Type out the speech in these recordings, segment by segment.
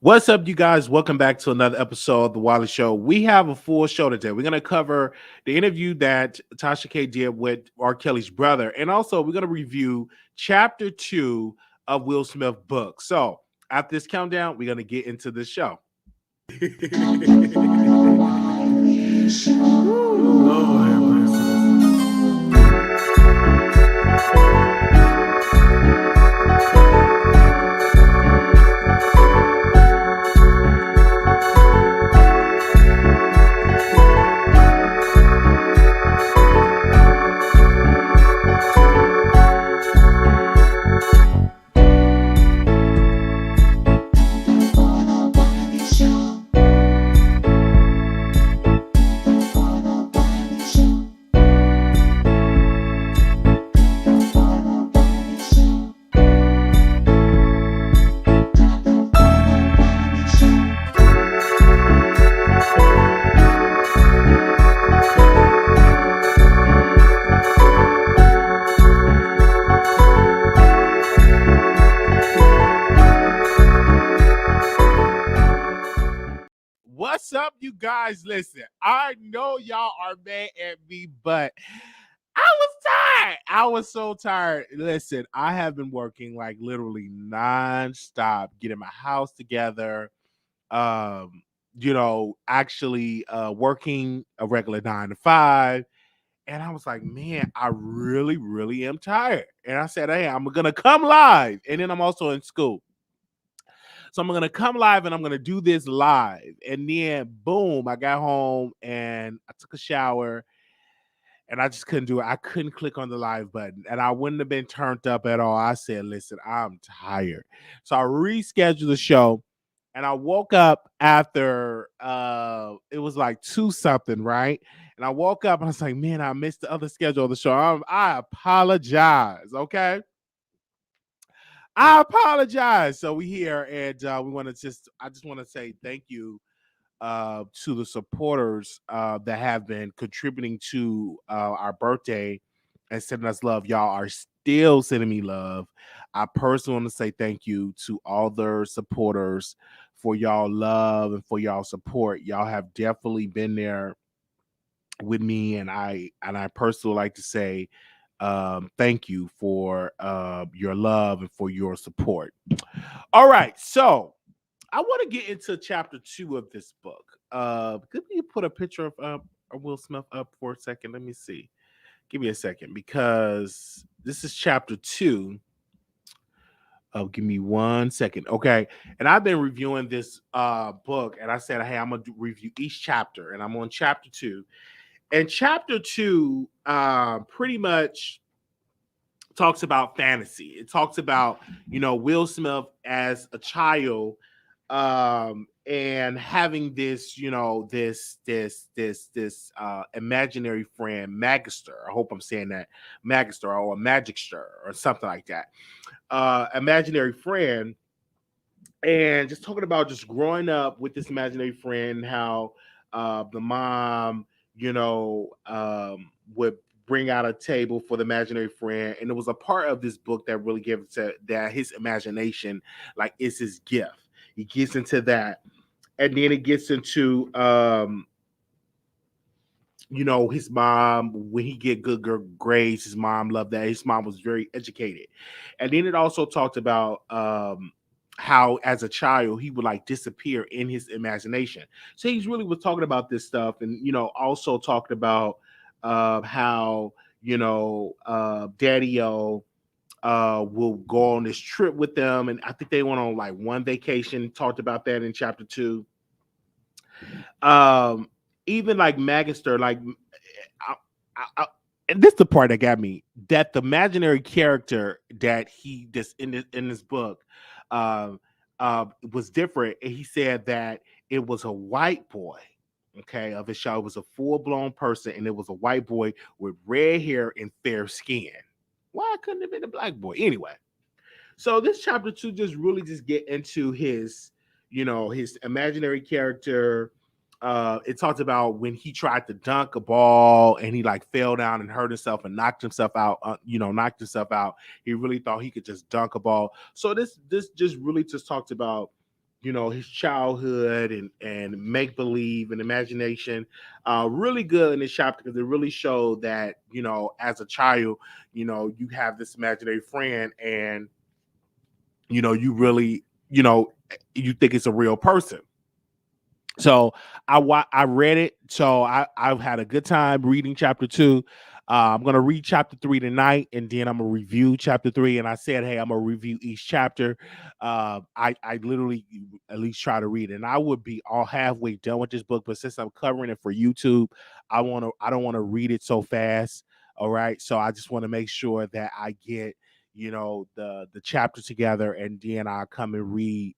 What's up, you guys? Welcome back to another episode of the Wiley Show. We have a full show today. We're going to cover the interview that Tasha K did with R. Kelly's brother, and also we're going to review chapter 2 of Will Smith's book. So, after this countdown, we're going to get into the show. What's up, you guys? Listen, I know y'all are mad at me, but I was tired. I was so tired. Listen, I have been working like literally nonstop, getting my house together. Actually working a regular 9 to 5. And I was like, man, I really, really am tired. And I said, hey, I'm gonna come live. And then I'm also in school. So I'm gonna come live and I'm gonna do this live. And then boom, I got home and I took a shower and I just couldn't do it. I couldn't click on the live button and I wouldn't have been turned up at all. I said, listen, I'm tired. So I rescheduled the show and I woke up after it was like 2 something, right? And I woke up and I was like, man, I missed the other schedule of the show. I apologize, okay? I apologize. So we here and we want to I just want to say thank you to the supporters that have been contributing to our birthday and sending us love. Y'all are still sending me love. I personally want to say thank you to all the supporters for y'all love and for y'all support. Y'all have definitely been there with me, and I personally like to say thank you for your love and for your support. All right, so I want to get into chapter 2 of this book. Could you put a picture of Will Smith up for a second? Let me see. Give me a second because this is chapter 2. Oh, give me 1 second. Okay. And I've been reviewing this book and I said, hey, I'm going to review each chapter and I'm on chapter 2. And chapter 2 pretty much talks about fantasy. It talks about, Will Smith as a child and having this, this imaginary friend, Magister. I hope I'm saying that, Magister or a Magicster or something like that. Imaginary friend, and just talking about just growing up with this imaginary friend, how the mom, would bring out a table for the imaginary friend, and it was a part of this book that really gave it to that his imagination, like, is his gift. He gets into that, and then it gets into his mom, when he get good grades, his mom loved that. His mom was very educated. And then it also talked about how as a child he would like disappear in his imagination. So he's really was talking about this stuff, and also talked about how Daddy O will go on this trip with them, and I think they went on like one vacation. Talked about that in chapter 2. um Even like Magister, like and this is the part that got me, that the imaginary character that he just in this book um was different. And he said that it was a white boy, okay, of his show. It was a full-blown person, and it was a white boy with red hair and fair skin. Why couldn't it have been a black boy anyway? So this chapter 2 just really just get into his, his imaginary character. It talks about when he tried to dunk a ball and he like fell down and hurt himself and knocked himself out. Knocked himself out. He really thought he could just dunk a ball. So this just really just talked about his childhood and make believe and imagination. Really good in this chapter because it really showed that as a child, you have this imaginary friend, and you really you think it's a real person. So I read it. So I've had a good time reading chapter 2. I'm gonna read chapter 3 tonight, and then I'm gonna review chapter 3. And I said, hey, I'm gonna review each chapter. I literally at least try to read it, and I would be all halfway done with this book. But since I'm covering it for YouTube, I don't want to read it so fast. All right, so I just want to make sure that I get the chapter together, and then I come and read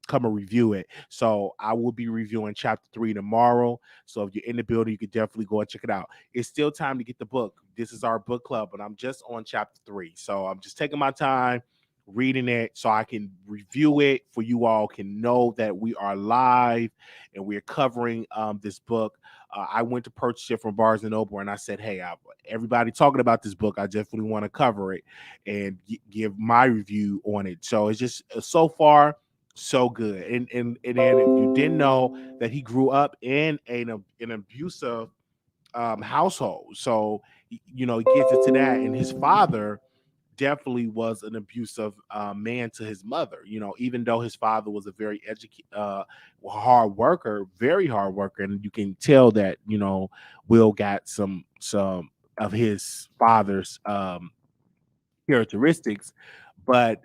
come and review it. So I will be reviewing chapter 3 tomorrow. So if you're in the building, you can definitely go and check it out. It's still time to get the book. This is our book club, but I'm just on chapter 3. So I'm just taking my time reading it so I can review it for you all can know that we are live and we're covering this book. I went to purchase it from Barnes and Noble, and I said, hey, everybody talking about this book, I definitely want to cover it and give my review on it. So it's just so far so good. And then if you didn't know that he grew up in an abusive household, so he gets into that, and his father definitely was an abusive man to his mother. Even though his father was a very hard worker, very hard worker, and you can tell that Will got some of his father's characteristics, but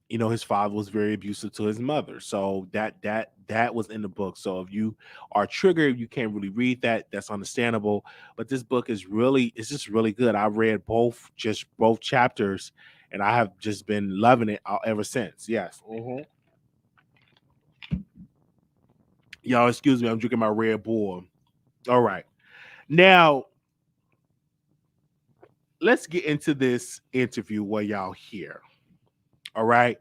his father was very abusive to his mother. So that was in the book. So if you are triggered, you can't really read that. That's understandable. But this book it's just really good. I read both chapters, and I have just been loving it ever since. Yes. Y'all, excuse me. I'm drinking my Red Bull. All right. Now, let's get into this interview while y'all here. All right.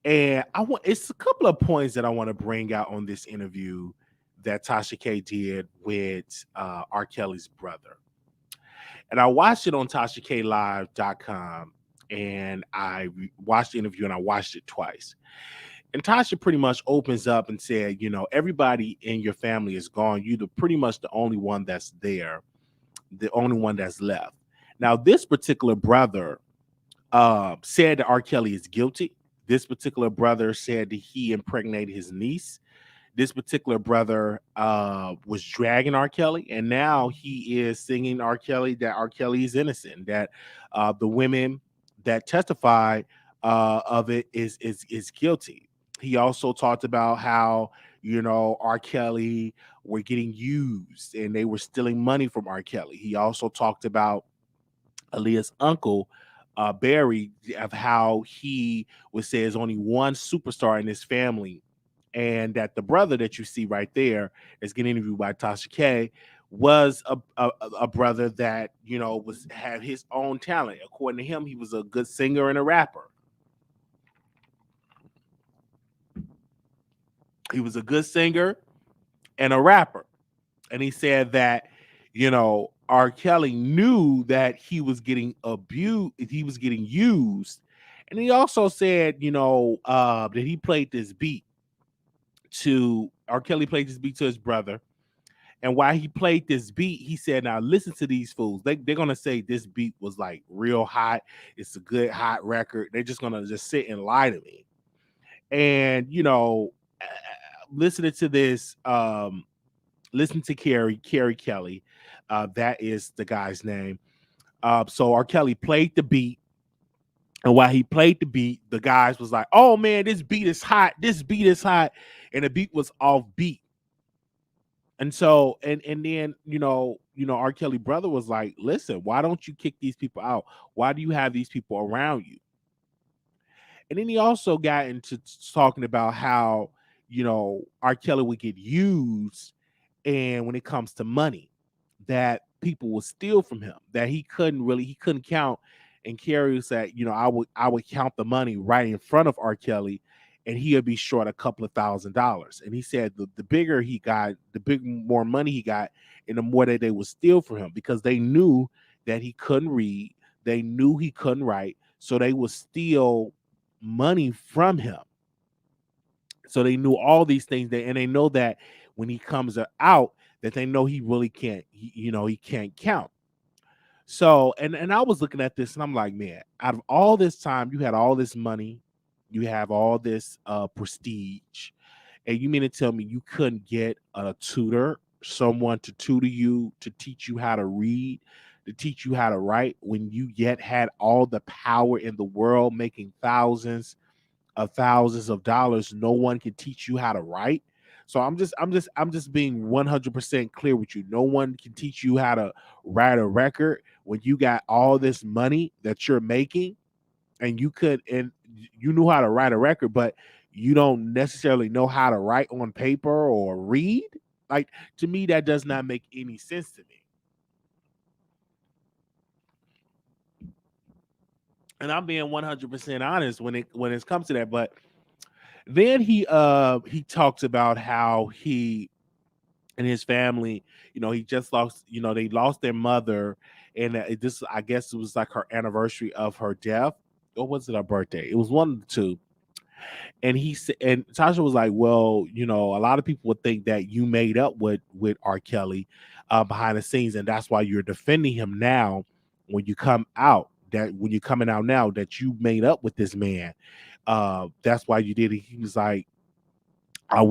And it's a couple of points that I want to bring out on this interview that Tasha K did with R. Kelly's brother. And I watched it on TashaKLive.com, and I watched the interview, and I watched it twice. And Tasha pretty much opens up and said, everybody in your family is gone. You're pretty much the only one that's there, the only one that's left. Now, this particular brother said that R. Kelly is guilty. This particular brother said that he impregnated his niece. This particular brother was dragging R. Kelly, and now he is singing R. Kelly that R. Kelly is innocent, that the women that testified of it is guilty. He also talked about how R. Kelly were getting used and they were stealing money from R. Kelly. He also talked about Aaliyah's uncle, Barry, of how he would say there's only one superstar in his family, and that the brother that you see right there is getting interviewed by Tasha K was a brother that was had his own talent. According to him, he was a good singer and a rapper. He was a good singer and a rapper, and he said that R. Kelly knew that he was getting abused, he was getting used, and he also said that he played this beat to R. Kelly played this beat to his brother, and while he played this beat, he said, "Now listen to these fools. They're gonna say this beat was like real hot. It's a good hot record. They're just gonna just sit and lie to me." And listening to this, listen to Carrie Kelly. That is the guy's name. So R. Kelly played the beat, and while he played the beat, the guys was like, "Oh man, this beat is hot. This beat is hot," and the beat was off beat. And so, and then R. Kelly brother was like, "Listen, why don't you kick these people out? Why do you have these people around you?" And then he also got into talking about how R. Kelly would get used, and when it comes to money, that people will steal from him, that he couldn't count. And Carrie said, I would count the money right in front of R. Kelly, and he would be short a couple of $1,000s. And he said the bigger he got, more money he got, and the more that they would steal from him, because they knew that he couldn't read, they knew he couldn't write, so they would steal money from him. So they knew all these things, and they know that when he comes out, that they know he really can't, he can't count. So, and I was looking at this, and I'm like, man, out of all this time, you had all this money, you have all this prestige, and you mean to tell me you couldn't get a tutor, someone to tutor you, to teach you how to read, to teach you how to write, when you yet had all the power in the world, making thousands of dollars, no one can teach you how to write? So I'm just being 100% clear with you. No one can teach you how to write a record when you got all this money that you're making, and you knew how to write a record, but you don't necessarily know how to write on paper or read. Like, to me, that does not make any sense to me. And I'm being 100% honest when it comes to that. But then he talks about how he and his family, he just lost, they lost their mother, and this, I guess, it was like her anniversary of her death, or was it her birthday? It was one of the two. And he said, and Tasha was like, well, a lot of people would think that you made up with R. Kelly behind the scenes, and that's why you're defending him now when you come out. That when you're coming out now that you made up with this man, that's why you did it. He was like, I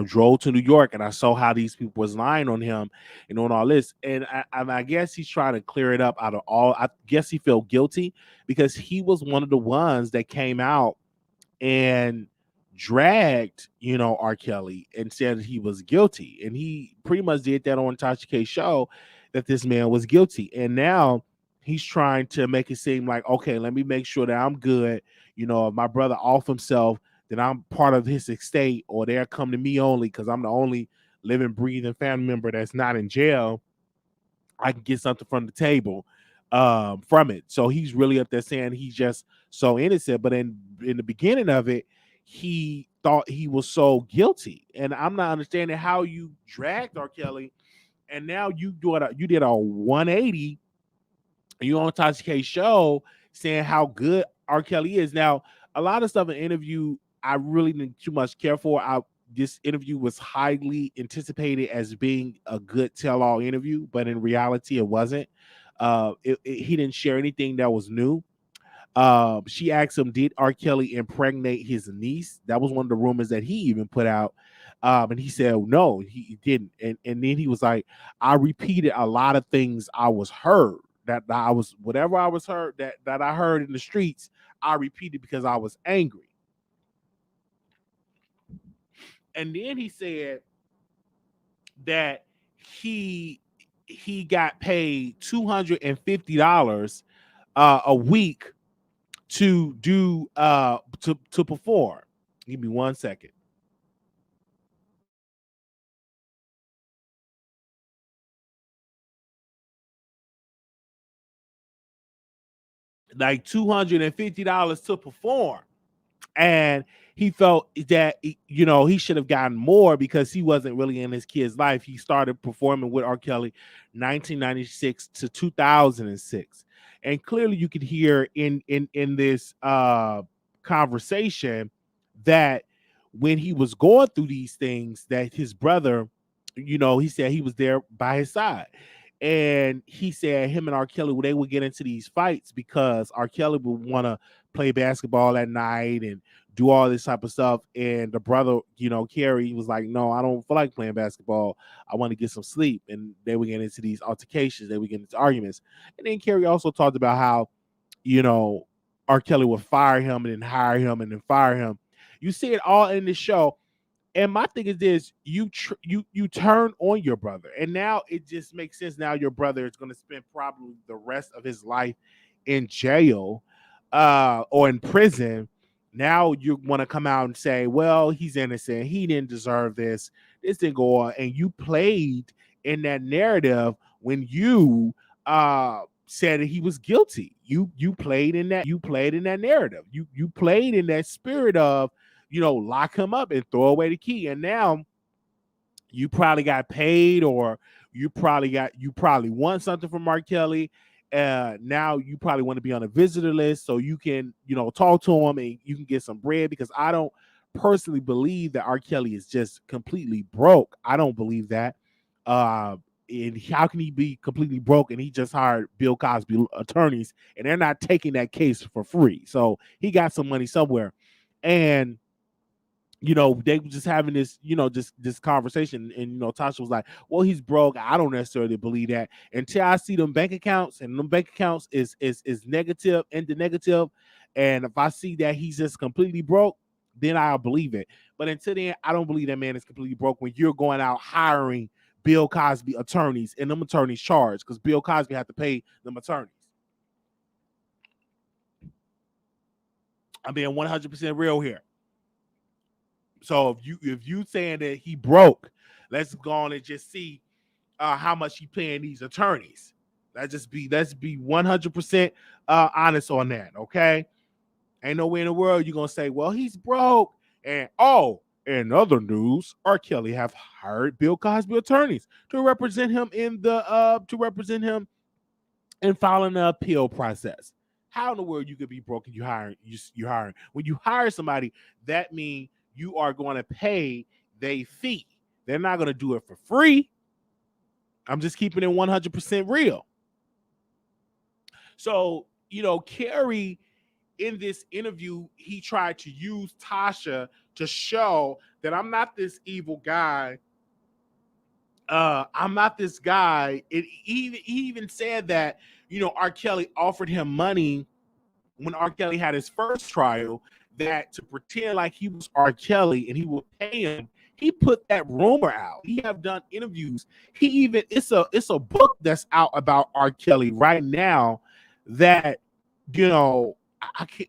drove to New York and I saw how these people was lying on him and on all this. And I guess he's trying to clear it up out of all. I guess he felt guilty because he was one of the ones that came out and dragged, R. Kelly, and said that he was guilty. And he pretty much did that on Tasha K's show, that this man was guilty. And now he's trying to make it seem like, okay, let me make sure that I'm good. If my brother off himself, then I'm part of his estate, or they'll come to me only because I'm the only living, breathing family member that's not in jail. I can get something from the table from it. So he's really up there saying he's just so innocent. But in the beginning of it, he thought he was so guilty. And I'm not understanding how you dragged R. Kelly, and now you did a 180, and you on Tasha K's show saying how good R. Kelly is. Now, a lot of stuff in the interview I really didn't too much care for. This interview was highly anticipated as being a good tell-all interview, but in reality, it wasn't. He didn't share anything that was new. She asked him, did R. Kelly impregnate his niece? That was one of the rumors that he even put out. And he said, no, he didn't. And then he was like, I repeated a lot of things I was heard, that I was, whatever I was heard, that I heard in the streets, I repeated because I was angry. And then he said that he got paid $250 a week to do to perform. Give me 1 second. Like $250 to perform. And he felt that he should have gotten more because he wasn't really in his kid's life. He started performing with R. Kelly 1996 to 2006, and clearly you could hear in this conversation that when he was going through these things, that his brother, he said he was there by his side. And he said him and R. Kelly, they would get into these fights because R. Kelly would want to play basketball at night and do all this type of stuff. And the brother, Kerry, was like, no, I don't feel like playing basketball. I want to get some sleep. And they would get into these altercations. They would get into arguments. And then Kerry also talked about how, R. Kelly would fire him and then hire him and then fire him. You see it all in this show. And my thing is this: you turn on your brother, and now it just makes sense. Now your brother is going to spend probably the rest of his life in jail or in prison. Now you want to come out and say, well, he's innocent, he didn't deserve this, this didn't go on. And you played in that narrative when you said that he was guilty. You played in that narrative. You played in that spirit of, lock him up and throw away the key. And now you probably got paid, or you probably want something from R. Kelly, Now you probably want to be on a visitor list so you can, talk to him and you can get some bread, because I don't personally believe that R. Kelly is just completely broke. I don't believe that. And how can he be completely broke and he just hired Bill Cosby attorneys and they're not taking that case for free? So he got some money somewhere. And they were just having this, this conversation, and Tasha was like, "Well, he's broke. I don't necessarily believe that until I see them bank accounts, and them bank accounts is negative and the negative. And if I see that he's just completely broke, then I'll believe it. But until then, I don't believe that man is completely broke when you're going out hiring Bill Cosby attorneys and them attorneys charged, because Bill Cosby had to pay them attorneys. I'm being 100% real here. So if you saying that he broke, let's go on and just see how much he paying these attorneys. Let's be 100% honest on that, okay? Ain't no way in the world you're gonna say, well, he's broke. And in other news, R. Kelly have hired Bill Cosby attorneys to represent him in filing the appeal process. How in the world you could be broke and you hiring? When you hire somebody, that means you are going to pay their fee. They're not going to do it for free. I'm just keeping it 100% real. So, Kerry, in this interview, he tried to use Tasha to show that I'm not this evil guy. I'm not this guy. He even said that, R. Kelly offered him money when R. Kelly had his first trial, that to pretend like he was R. Kelly and he would pay him. He put that rumor out. He have done interviews. It's a book that's out about R. Kelly right now that,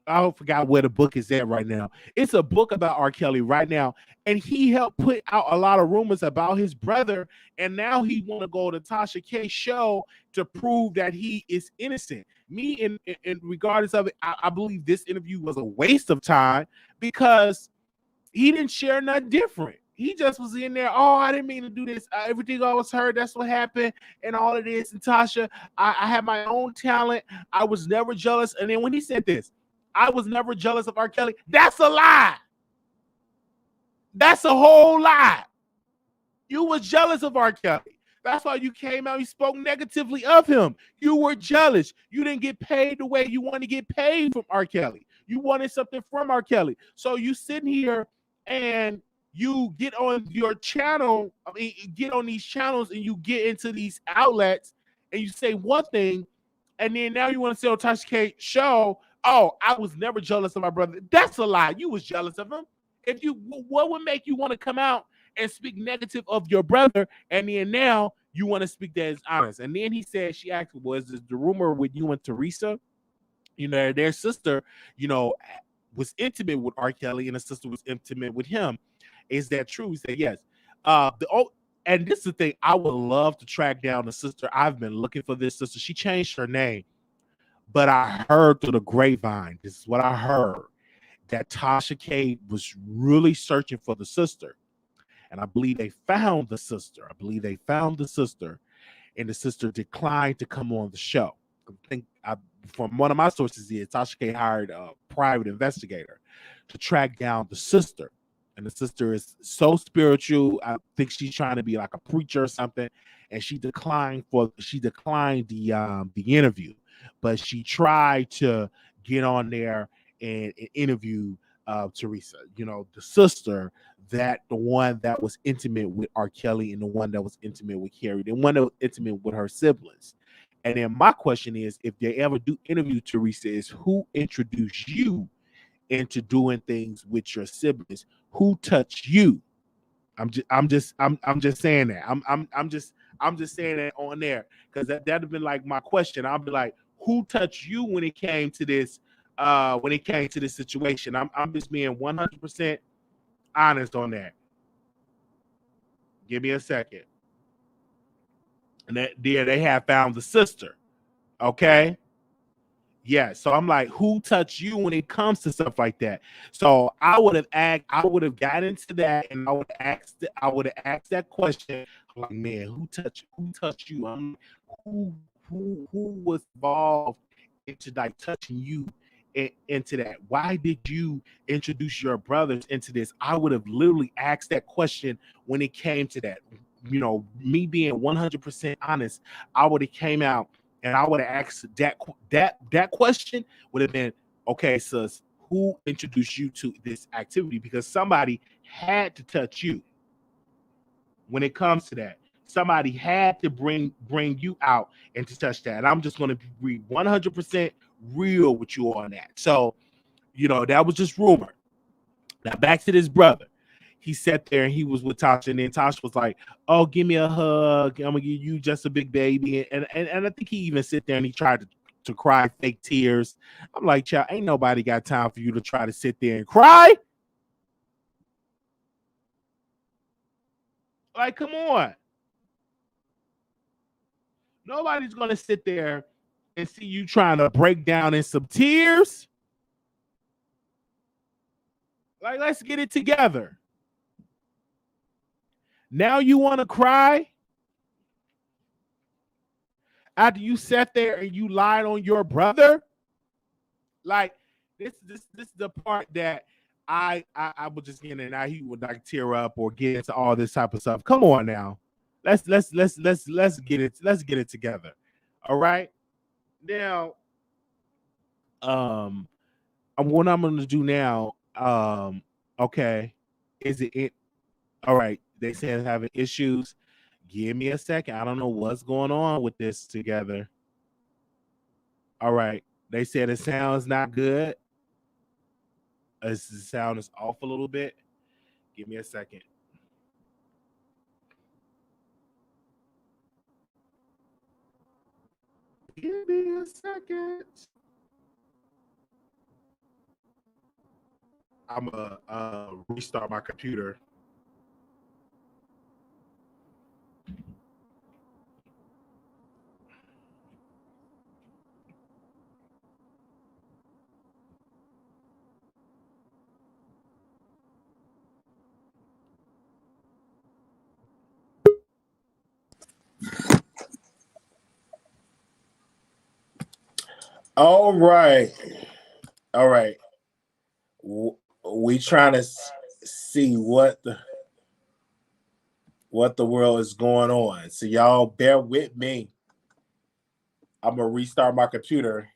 I forgot where the book is at right now. It's a book about R. Kelly right now, and he helped put out a lot of rumors about his brother, and now he want to go to Tasha K's show to prove that he is innocent. Me, in regardless of it, I believe this interview was a waste of time because he didn't share nothing different. He just was in there. Oh, I didn't mean to do this. Everything I was heard, that's what happened, and all of this. And Tasha, I had my own talent. I was never jealous. And then when he said this, I was never jealous of R. Kelly. That's a lie. That's a whole lie. You were jealous of R. Kelly. That's why you came out. You spoke negatively of him. You were jealous. You didn't get paid the way you want to get paid from R. Kelly. You wanted something from R. Kelly. So you sitting here and you get on your channel, get on these channels and you get into these outlets and you say one thing, and then now you want to say on Tasha K show, oh, I was never jealous of my brother. That's a lie. You was jealous of him. What would make you want to come out and speak negative of your brother, and then now you want to speak that is honest? And then he said, she asked, was this the rumor with you and Teresa? Their sister, was intimate with R. Kelly, and the sister was intimate with him. Is that true? He said yes. And this is the thing. I would love to track down the sister. I've been looking for this sister. She changed her name, but I heard through the grapevine, this is what I heard, that Tasha K was really searching for the sister. And I believe they found the sister. And the sister declined to come on the show. From one of my sources, Tasha K hired a private investigator to track down the sister. And the sister is so spiritual. I think she's trying to be like a preacher or something. And she declined the interview, but she tried to get on there and interview Teresa, the sister, the one that was intimate with R. Kelly and the one that was intimate with Carrie, the one that was intimate with her siblings. And then my question is, if they ever do interview Teresa, is who introduced you into doing things with your siblings? Who touched you? I'm just saying that. I'm just saying that on there, because that'd have been like my question. I'll be like, who touched you when it came to this? When it came to this situation, I'm just being 100% honest on that. Give me a second. And they have found the sister. Okay. Yeah, so I'm like, who touched you when it comes to stuff like that? So I would have got into that, and I would have asked that question. I'm like, man, who touched you? who was involved into like touching you into that? Why did you introduce your brothers into this? I would have literally asked that question when it came to that. You know, me being 100% honest, I would have came out and I would have asked that question would have been, okay, sis, who introduced you to this activity? Because somebody had to touch you. When it comes to that, somebody had to bring you out and to touch that. And I'm just going to be 100% real with you on that. So, you know, that was just rumor. Now back to this brother. He sat there and he was with Tasha, and then Tasha was like, "Oh, give me a hug. I'm gonna give you just a big baby." And I think he even sit there and he tried to cry fake tears. I'm like, child, ain't nobody got time for you to try to sit there and cry. Like, come on. Nobody's gonna sit there and see you trying to break down in some tears. Like, let's get it together. Now you want to cry after you sat there and you lied on your brother? Like, this is the part that I was just getting in. Now he would like tear up or get into all this type of stuff. Come on now. Let's get it together. All right. Now, um, what I'm gonna do now, okay, is it all right? They said having issues. Give me a second. I don't know what's going on with this together. All right. They said it sounds not good. The sound is off a little bit. Give me a second. Give me a second. I'm gonna restart my computer. All right. All right. We trying to see what the world is going on. So y'all bear with me. I'm gonna restart my computer.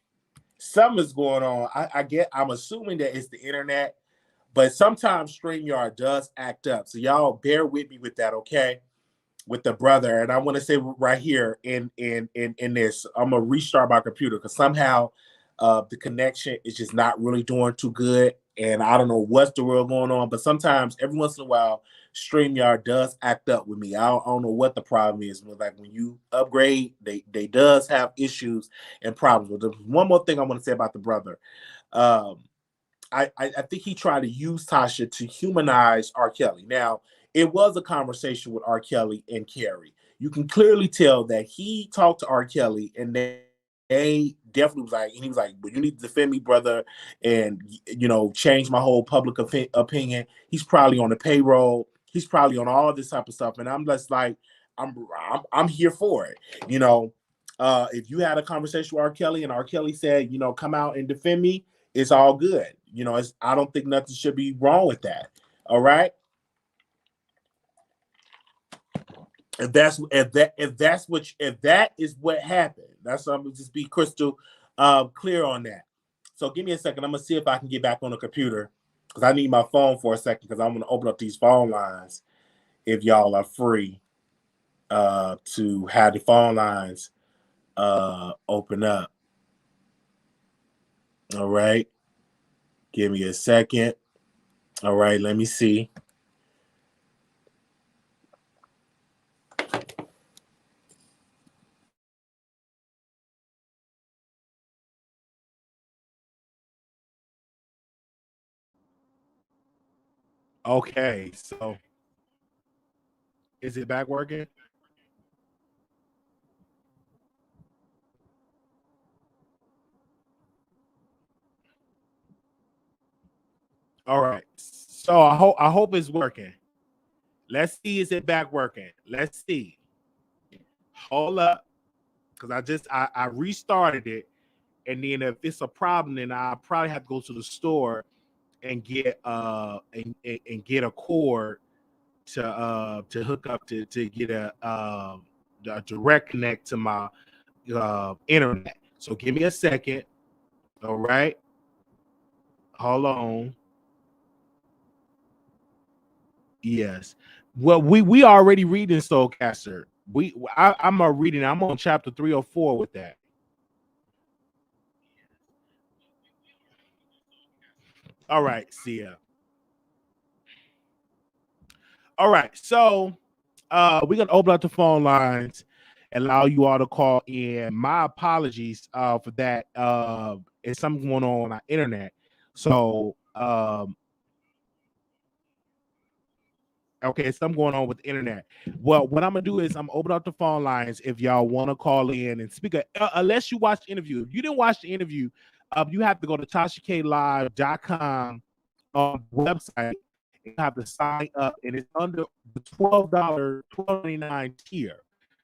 Something's going on. I'm assuming that it's the internet, but sometimes StreamYard does act up. So y'all bear with me with that, okay? With the brother. And I want to say right here in this, I'm gonna restart my computer because somehow the connection is just not really doing too good. And I don't know what's the world going on, but sometimes every once in a while, StreamYard does act up with me. I don't know what the problem is. But like when you upgrade, they does have issues and problems. But there's one more thing I want to say about the brother. Um, I think he tried to use Tasha to humanize R. Kelly. Now, it was a conversation with R. Kelly and Carrie. You can clearly tell that he talked to R. Kelly and they definitely was like, and he was like, well, you need to defend me, brother, and you know, change my whole public opinion. He's probably on the payroll. He's probably on all this type of stuff. And I'm just like, I'm here for it. You know, if you had a conversation with R. Kelly and R. Kelly said, you know, come out and defend me, it's all good. You know, I don't think nothing should be wrong with that. All right. If that is what happened, that's I'm gonna just be crystal clear on that. So give me a second. I'm gonna see if I can get back on the computer because I need my phone for a second because I'm gonna open up these phone lines if y'all are free to have the phone lines open up. All right. Give me a second. All right, let me see. Okay, so is it back working? All right. So I hope it's working. Let's see, is it back working? Let's see. Hold up. because I restarted it, and then if it's a problem, then I probably have to go to the store and get and get a cord to hook up to get a direct connect to my internet. So give me a second. All right, hold on. Yes. Well, we already reading Soulcaster. I'm reading. I'm on chapter 304 with that. All right, see ya. All right, so we're gonna open up the phone lines and allow you all to call in. My apologies for that. It's something going on our internet. So okay, something going on with the internet. Well, what I'm gonna do is I'm open up the phone lines if y'all want to call in and speak. Unless you watched the interview, if you didn't watch the interview, you have to go to TashaKLive.com website. You have to sign up, and it's under the $12.99 tier.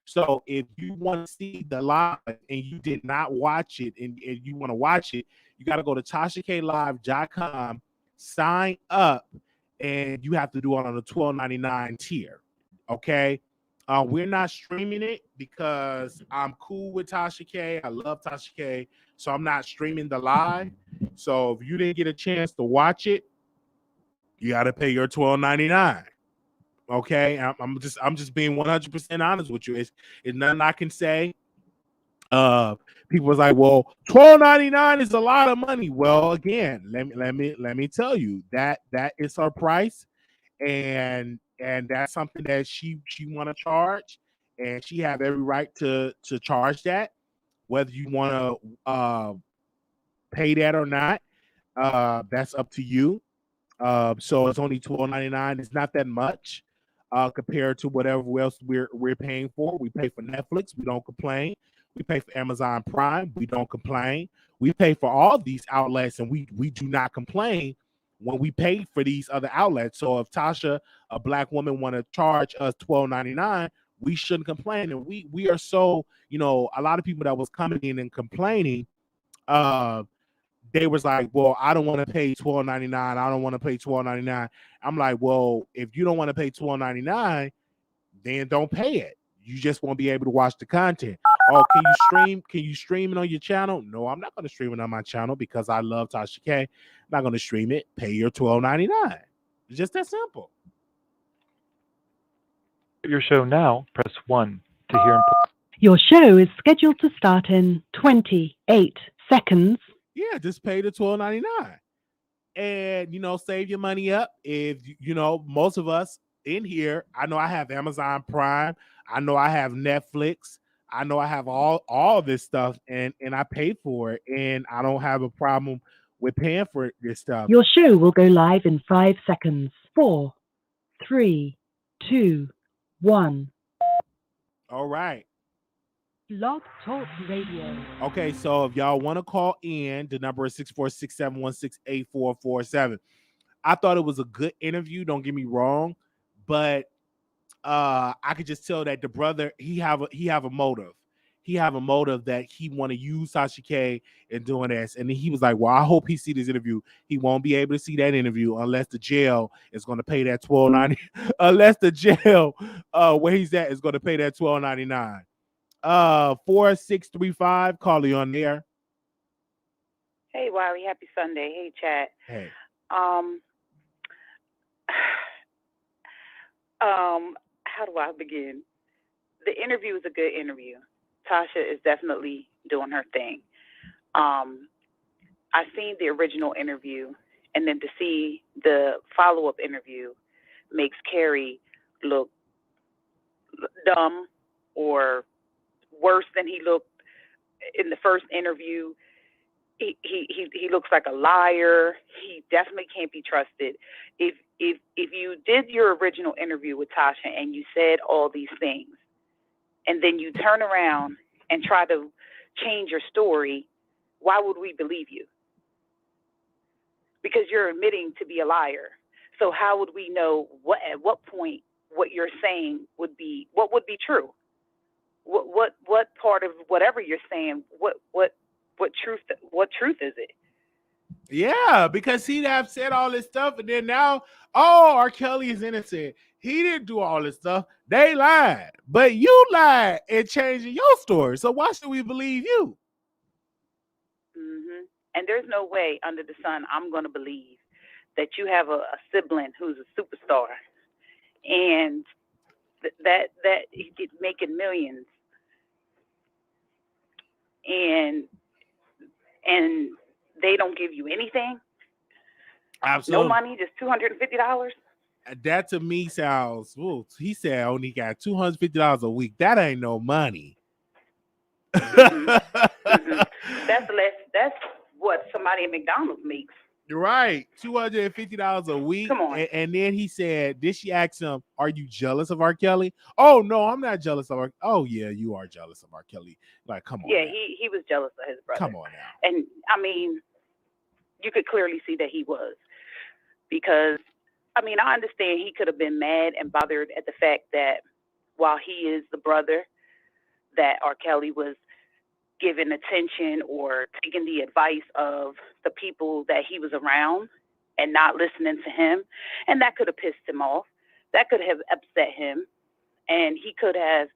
So if you want to see the live and you did not watch it, and you want to watch it, you got to go to TashaKLive.com, sign up, and you have to do it on the $12.99 tier. Okay. We're not streaming it because I'm cool with Tasha K. I love Tasha K. So I'm not streaming the live. So if you didn't get a chance to watch it, you got to pay your $12.99. Okay. I'm just being 100% honest with you. It's nothing I can say. People was like, well, $12.99 is a lot of money. Well, again, let me tell you that is her price, and that's something that she want to charge, and she have every right to charge that, whether you want to pay that or not. That's up to you. So it's only $12.99. It's not that much compared to whatever else we're paying for. We pay for Netflix. We don't complain. We pay for Amazon Prime. We don't complain. We pay for all these outlets, and we do not complain when we pay for these other outlets. So if Tasha, a black woman, want to charge us $12.99, we shouldn't complain. And we are so, a lot of people that was coming in and complaining, they was like, well, I don't want to pay $12.99. I don't want to pay $12.99. I'm like, well, if you don't want to pay $12.99, then don't pay it. You just won't be able to watch the content. Oh, can you stream? Can you stream it on your channel? No, I'm not going to stream it on my channel because I love Tasha K. I'm not going to stream it. Pay your $12.99. It's just that simple. Your show now, press 1 to hear. Your show is scheduled to start in 28 seconds. Yeah, just pay the $12.99 and save your money up. If most of us in here, I know I have Amazon Prime, I know I have Netflix, I know I have all this stuff, and I pay for it, and I don't have a problem with paying for this stuff. Your show will go live in 5 seconds. 4, 3, 2, 1. All right. Blog Talk Radio. Okay, so if y'all want to call in, the number is 646-716-8447. I thought it was a good interview, don't get me wrong, but I could just tell that the brother, he have a motive. He have a motive that he want to use Tasha K in doing this. And then he was like, well, I hope he see this interview. He won't be able to see that interview unless the jail is going to pay that $12.90. Unless the jail where he's at is going to pay that $12.99. 4635, call you on there. Hey Wiley, happy Sunday. Hey chat. Hey. How do I begin? The interview is a good interview. Tasha is definitely doing her thing. I seen the original interview, and then to see the follow-up interview makes Carrie look dumb or worse than he looked in the first interview. He looks like a liar. He definitely can't be trusted. If you did your original interview with Tasha and you said all these things, and then you turn around and try to change your story, why would we believe you? Because you're admitting to be a liar. So how would we know at what point what you're saying would be true? what part of whatever you're saying? What truth? What truth is it? Yeah, because he'd have said all this stuff, and then now, oh, R. Kelly is innocent. He didn't do all this stuff. They lied, but you lied and changing your story. So why should we believe you? Hmm. And there's no way under the sun I'm going to believe that you have a sibling who's a superstar and that he's making millions and they don't give you anything. Absolutely. No money, just $250. That to me sounds. Ooh, he said only got $250 a week. That ain't no money. Mm-hmm. That's less. That's what somebody at McDonald's makes. Right, $250 a week. Come on. And then he said, did she ask him, are you jealous of R. Kelly? Oh, no, I'm not jealous of R. Oh, yeah, you are jealous of R. Kelly. Like, come on. Yeah, now. he was jealous of his brother. Come on now. And, I mean, you could clearly see that he was. Because, I mean, I understand he could have been mad and bothered at the fact that while he is the brother, that R. Kelly was giving attention or taking the advice of the people that he was around and not listening to him. And that could have pissed him off. That could have upset him. And he could have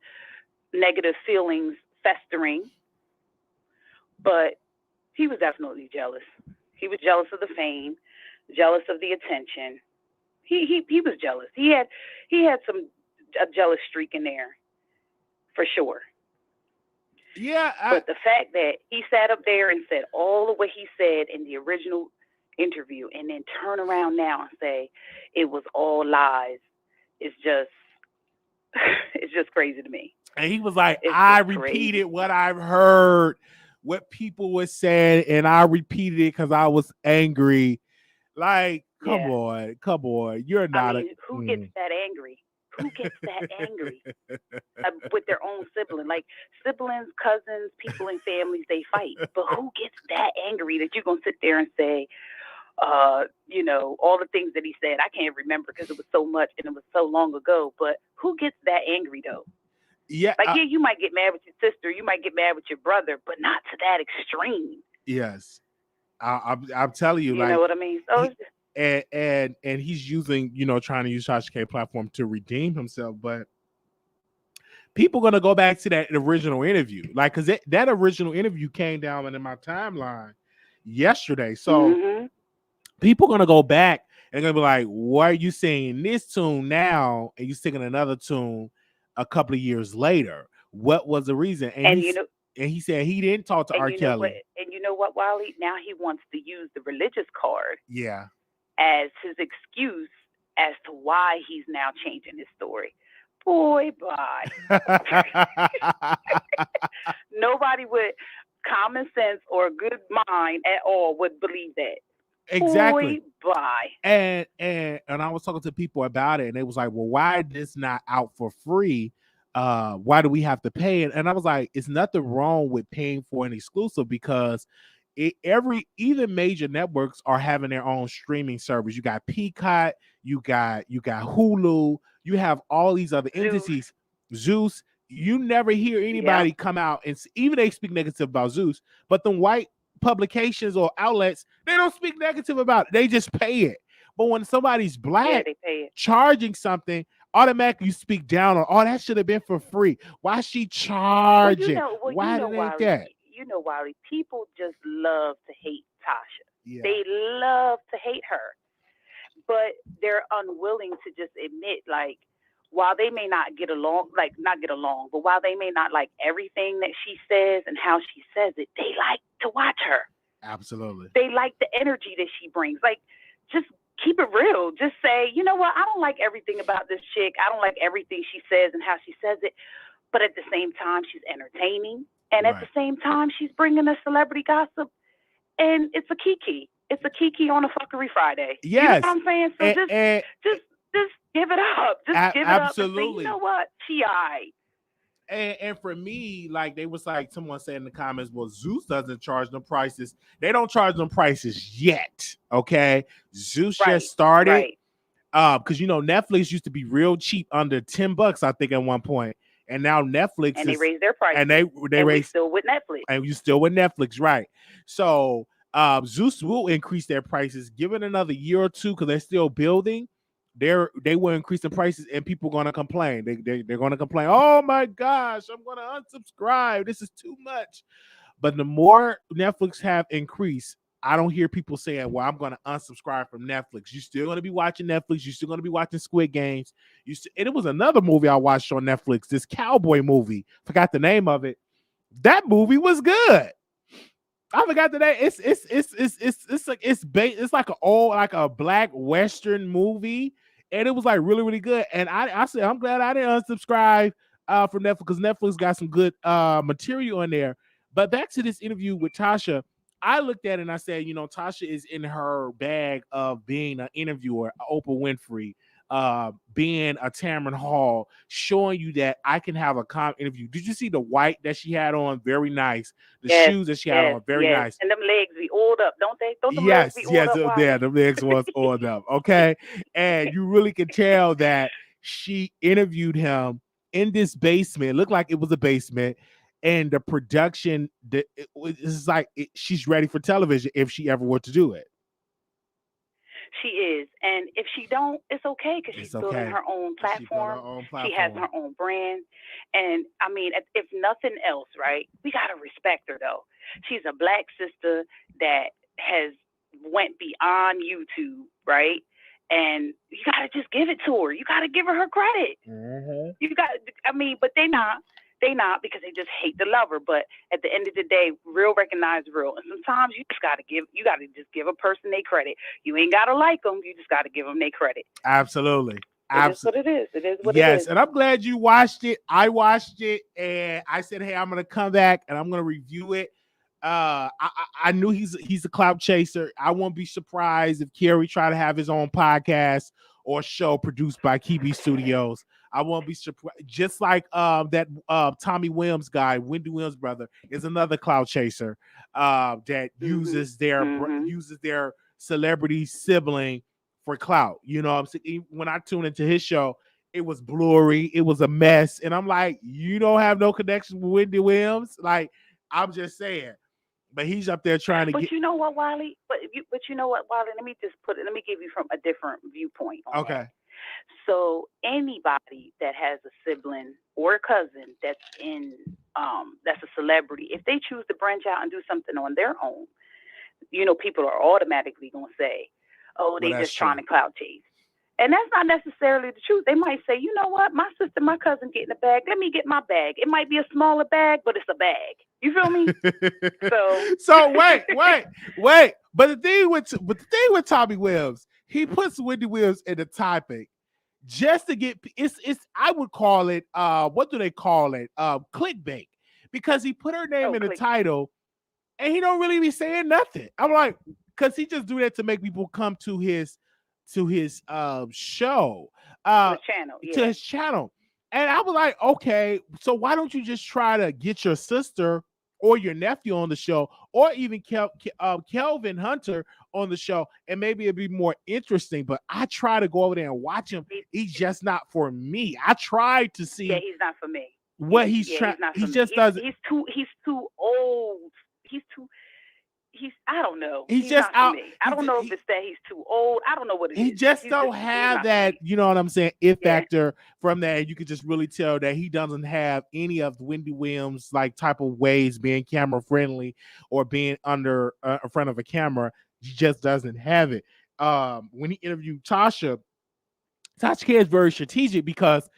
negative feelings festering. But he was definitely jealous. He was jealous of the fame, jealous of the attention. He was jealous. He had a jealous streak in there, for sure. Yeah, but the fact that he sat up there and said all of what he said in the original interview and then turn around now and say it was all lies is just it's just crazy to me. And he was like, I repeated what I've heard, what people were saying, and I repeated it because I was angry. Like, come on. You're not who gets that angry? Who gets that angry with their own sibling? Like siblings, cousins, people in families, they fight. But who gets that angry that you're going to sit there and say, all the things that he said? I can't remember because it was so much and it was so long ago. But who gets that angry though? Yeah. Like, you might get mad with your sister. You might get mad with your brother, but not to that extreme. Yes. I'm telling you. You know what I mean? So and he's using, trying to use Tasha K platform to redeem himself, but people gonna go back to that original interview, like, because that original interview came down in my timeline yesterday. So people gonna go back and gonna be like, why are you singing this tune now and you singing another tune a couple of years later? What was the reason? And he said he didn't talk to R. Kelly. And you know what, Wiley? Now he wants to use the religious card. Yeah. As his excuse as to why he's now changing his story. Boy, bye. Nobody with common sense or good mind at all would believe that. Exactly. Boy, bye. And I was talking to people about it, and they was like, well, why is this not out for free? Why do we have to pay it? And I was like, it's nothing wrong with paying for an exclusive, because even major networks are having their own streaming service. You got Peacock, you got Hulu, you have all these other entities. Zeus. You never hear anybody come out and even they speak negative about Zeus, but the white publications or outlets, they don't speak negative about it. They just pay it. But when somebody's black they pay it. Charging something, automatically you speak down on, oh, that should have been for free. Why is she charging? Why did they that? You know, Wiley, people just love to hate Tasha. Yeah. They love to hate her. But they're unwilling to just admit, like, while they may not get along, but while they may not like everything that she says and how she says it, they like to watch her. Absolutely. They like the energy that she brings. Like, just keep it real. Just say, you know what? I don't like everything about this chick. I don't like everything she says and how she says it. But at the same time, she's entertaining. And at the same time, she's bringing us celebrity gossip. And it's a kiki. It's a kiki on a fuckery Friday. Yes. You know what I'm saying? So just give it up. Just give it up and say, you know what? She aight. And for me, like, they was like, someone said in the comments, well, Zeus doesn't charge them prices. They don't charge them prices yet. Okay. Zeus just started. Because Netflix used to be real cheap, under $10, I think, at one point. and now Netflix and they raised their prices, and they and we raised, still with Netflix. and you still with Netflix, right? So Zeus will increase their prices. Give it another year or two because they're still building. They will increase the prices, and people are going to complain. They're going to complain. Oh my gosh, I'm going to unsubscribe. This is too much. But the more Netflix have increased, I don't hear people saying, well, I'm going to unsubscribe from Netflix. You're still going to be watching Netflix. You're still going to be watching Squid Games. And it was another movie I watched on Netflix, this cowboy movie. Forgot the name of it. That movie was good. I forgot the name. It's like a black Western movie, and it was like really, really good. And I said, I'm glad I didn't unsubscribe from Netflix because Netflix got some good material in there. But back to this interview with Tasha, I looked at it and I said, Tasha is in her bag of being an interviewer, Oprah Winfrey, being a Tamron Hall, showing you that I can have a calm interview. Did you see the white that she had on? Very nice. The shoes that she had on, very nice. And them legs be oiled up, don't they? Don't them legs be oiled up? Yeah, the legs was oiled up. Okay. And you really could tell that she interviewed him in this basement. It looked like it was a basement. And the production, it's like she's ready for television if she ever were to do it. She is, and if she don't, it's okay because she's building her own platform. She has her own brand, and I mean, if nothing else, right? We gotta respect her though. She's a black sister that has went beyond YouTube, right? And you gotta just give it to her. You gotta give her credit. Mm-hmm. You got, I mean, but they not because they just hate the lover. But at the end of the day, real recognize real. And sometimes you gotta just give a person their credit. You ain't gotta like them. You just gotta give them their credit. Absolutely. It is what it is. It is what it is. Yes, and I'm glad you watched it. I watched it, and I said, hey, I'm gonna come back and I'm gonna review it. I knew he's a clout chaser. I won't be surprised if Kerry try to have his own podcast or show produced by Kibi Studios. I won't be surprised. Just like that Tommy Williams guy, Wendy Williams' brother, is another clout chaser that uses their celebrity sibling for clout. You know what I'm saying? When I tuned into his show, it was blurry, it was a mess, and I'm like, you don't have no connection with Wendy Williams? Like, I'm just saying. But he's up there trying to get. But you know what, Wiley? But you know what, Wiley? Let me give you from a different viewpoint. Okay. That. So anybody that has a sibling or a cousin that's that's a celebrity, if they choose to branch out and do something on their own, people are automatically gonna say, "Oh, they just trying to clout chase." And that's not necessarily the truth. They might say, you know what, my sister, my cousin getting a bag. Let me get my bag. It might be a smaller bag, but it's a bag. You feel me? So wait. But the thing with Tommy Williams, he puts Wendy Williams in the topic just to get it's I would call it what do they call it? Clickbait. Because he put her name in the title and he don't really be saying nothing. I'm like, because he just do that to make people come to his show, to his channel. And I was like, okay, so why don't you just try to get your sister or your nephew on the show, or even Kelvin Hunter on the show, and maybe it'd be more interesting. But I try to go over there and watch him. He's just not for me. I tried to see. Yeah, he's not for me. What he's trying. He just doesn't. He's too old. I don't know. He's just not for me. I don't know if it's that he's too old. I don't know what it is. He just don't have that, you know what I'm saying, factor from that. You could just really tell that he doesn't have any of Wendy Williams like type of ways being camera friendly or being under in front of a camera. He just doesn't have it. When he interviewed Tasha K is very strategic because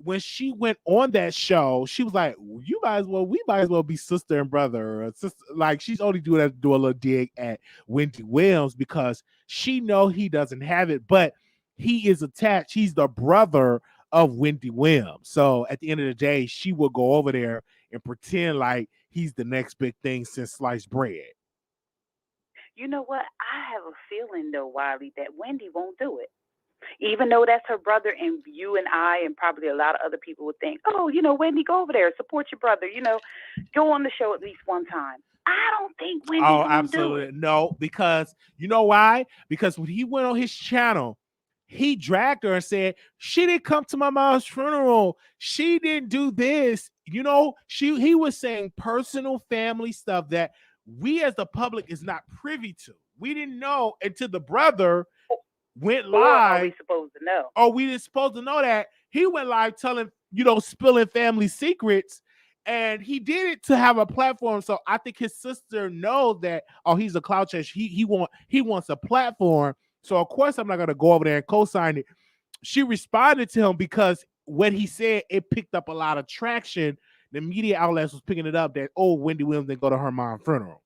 when she went on that show, she was like, we might as well be sister and brother. Or sister. Like, she's only doing that to do a little dig at Wendy Williams because she know he doesn't have it, but he is attached. He's the brother of Wendy Williams. So at the end of the day, she will go over there and pretend like he's the next big thing since sliced bread. You know what? I have a feeling, though, Wiley, that Wendy won't do it. Even though that's her brother, and you and I and probably a lot of other people would think, oh, Wendy, go over there, support your brother, go on the show at least one time. I don't think Wendy will do it. No, because you know why? Because when he went on his channel, he dragged her and said, she didn't come to my mom's funeral. She didn't do this. You know, he was saying personal family stuff that we as the public is not privy to. We didn't know until the brother went Or are we live. supposed to know? Oh, we didn't supposed to know that. He went live telling, spilling family secrets. And he did it to have a platform. So I think his sister knows that, he's a clout chaser. He wants a platform. So of course I'm not gonna go over there and co-sign it. She responded to him because what he said, it picked up a lot of traction. The media outlets was picking it up that Wendy Williams didn't go to her mom's funeral.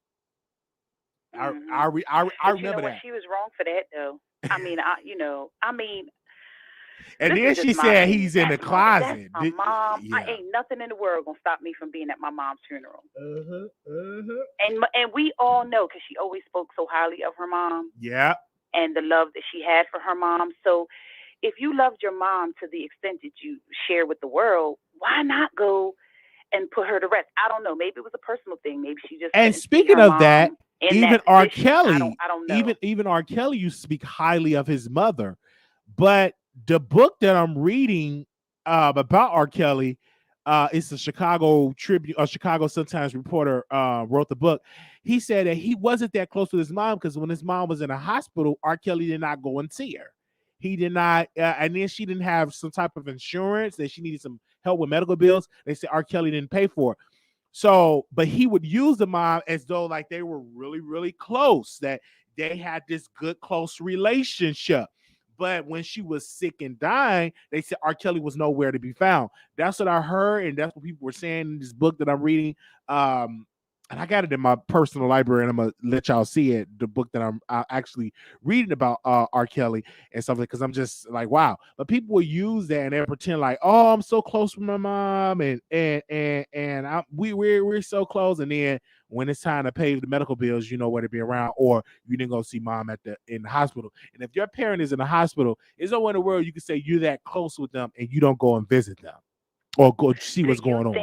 Mm-hmm. I But remember that. She was wrong for that though. I mean, And then listen, she said he's in the closet. That's my mom. Yeah. Ain't nothing in the world gonna stop me from being at my mom's funeral. And we all know, because she always spoke so highly of her mom. Yeah. And the love that she had for her mom. So if you loved your mom to the extent that you share with the world, why not go and put her to rest? I don't know. Maybe it was a personal thing. Maybe she just. And speaking of that, even R. position. Kelly, I don't know. Even R. Kelly used to speak highly of his mother. But the book that I'm reading about R. Kelly, it's a Chicago Tribune, a Chicago Sun-Times reporter wrote the book. He said that he wasn't that close with his mom because when his mom was in a hospital, R. Kelly did not go and see her. He did not, and then she didn't have some type of insurance that she needed some help with medical bills. They said R. Kelly didn't pay for it. So, but he would use the mom as though like they were really, really close, that they had this good, close relationship. But when she was sick and dying, they said R. Kelly was nowhere to be found. That's what I heard, and that's what people were saying in this book that I'm reading. And I got it in my personal library, and I'm gonna let y'all see it. The book that I'm actually reading about R. Kelly and stuff, because I'm just like, wow. But people will use that and they pretend like, oh, I'm so close with my mom, and we're so close. And then when it's time to pay the medical bills, you know where to be around, or you didn't go see mom in the hospital. And if your parent is in the hospital, there's nowhere in the world you can say you're that close with them and you don't go and visit them or go see what's going on.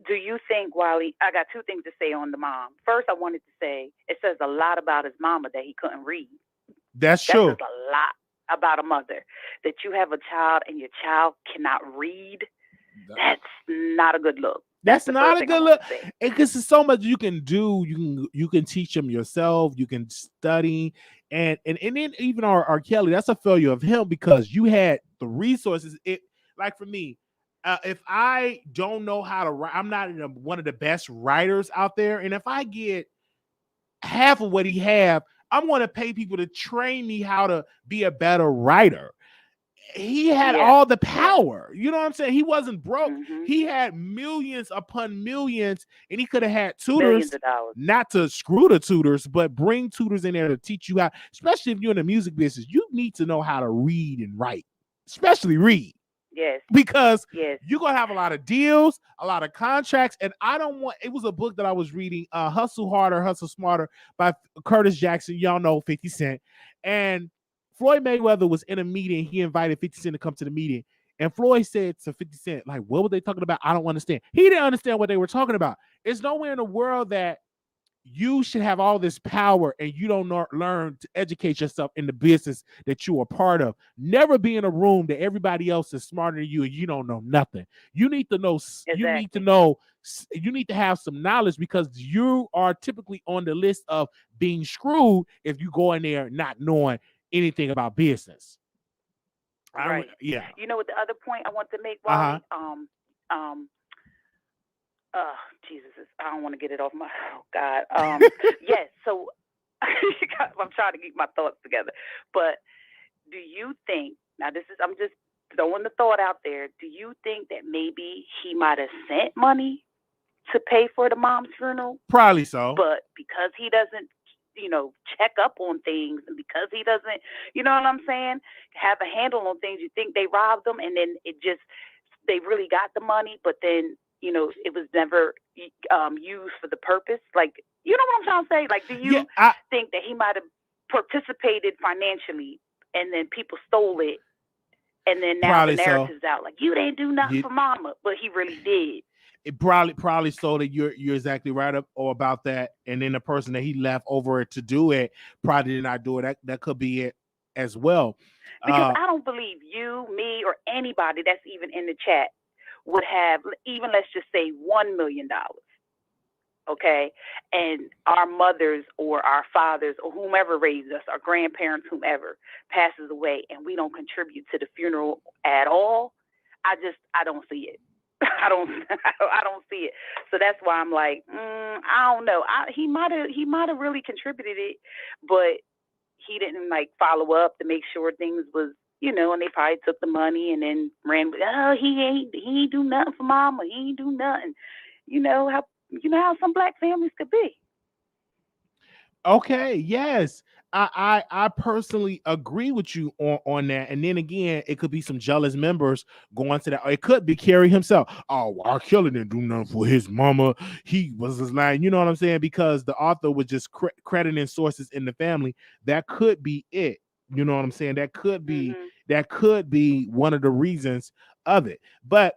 Do you think, Wiley, I got two things to say on the mom. First, I wanted to say it says a lot about his mama that he couldn't read. That's true. That says a lot about a mother. That you have a child and your child cannot read. That's not a good look. That's not a good look. Because there's so much you can do. You can teach them yourself. You can study. And then even R. Kelly, that's a failure of him because you had the resources. Like for me, if I don't know how to write, I'm not one of the best writers out there. And if I get half of what he have, I'm going to pay people to train me how to be a better writer. He had all the power. You know what I'm saying? He wasn't broke. Mm-hmm. He had millions upon millions, and he could have had tutors, not to screw the tutors, but bring tutors in there to teach you how, especially if you're in the music business, you need to know how to read and write, especially read. Yes. Because you're going to have a lot of deals, a lot of contracts. And it was a book that I was reading, Hustle Harder, Hustle Smarter by Curtis Jackson. Y'all know 50 Cent. And Floyd Mayweather was in a meeting. He invited 50 Cent to come to the meeting. And Floyd said to 50 Cent, like, what were they talking about? I don't understand. He didn't understand what they were talking about. It's nowhere in the world that you should have all this power and you don't learn to educate yourself in the business that you are part of. Never be in a room that everybody else is smarter than you and you don't know nothing. You need to know. Exactly. You need to have some knowledge because you are typically on the list of being screwed if you go in there not knowing anything about business. Right. You know what the other point I want to make, Wally? Jesus, I don't want to get it off my, God. Yes, so I'm trying to keep my thoughts together. But do you think, I'm just throwing the thought out there, do you think that maybe he might have sent money to pay for the mom's funeral? Probably so. But because he doesn't, check up on things, and because he doesn't, you know what I'm saying, have a handle on things, you think they robbed them, and then they really got the money, but then, it was never used for the purpose. Like, you know what I'm trying to say? Like, do you think that he might have participated financially and then people stole it, and then now the narrative's out like, you didn't do nothing for mama, but he really did. It probably so that you're exactly right about that. And then the person that he left over to do it probably did not do it. That could be it as well. Because I don't believe you, me, or anybody that's even in the chat would have, even let's just say $1 million. Okay. And our mothers or our fathers or whomever raised us, our grandparents, whomever passes away, and we don't contribute to the funeral at all. I don't see it. I don't see it. So that's why I'm like, I don't know. He might have really contributed it, but he didn't like follow up to make sure things was, and they probably took the money and then ran with, oh, he ain't do nothing for mama. He ain't do nothing. You know how some black families could be. Okay, yes. I personally agree with you on that. And then again, it could be some jealous members going to that. Or it could be Carrie himself. Oh, well, R. Kelly didn't do nothing for his mama. He was his line. You know what I'm saying? Because the author was just crediting sources in the family. That could be it. You know what I'm saying? That could be one of the reasons of it. But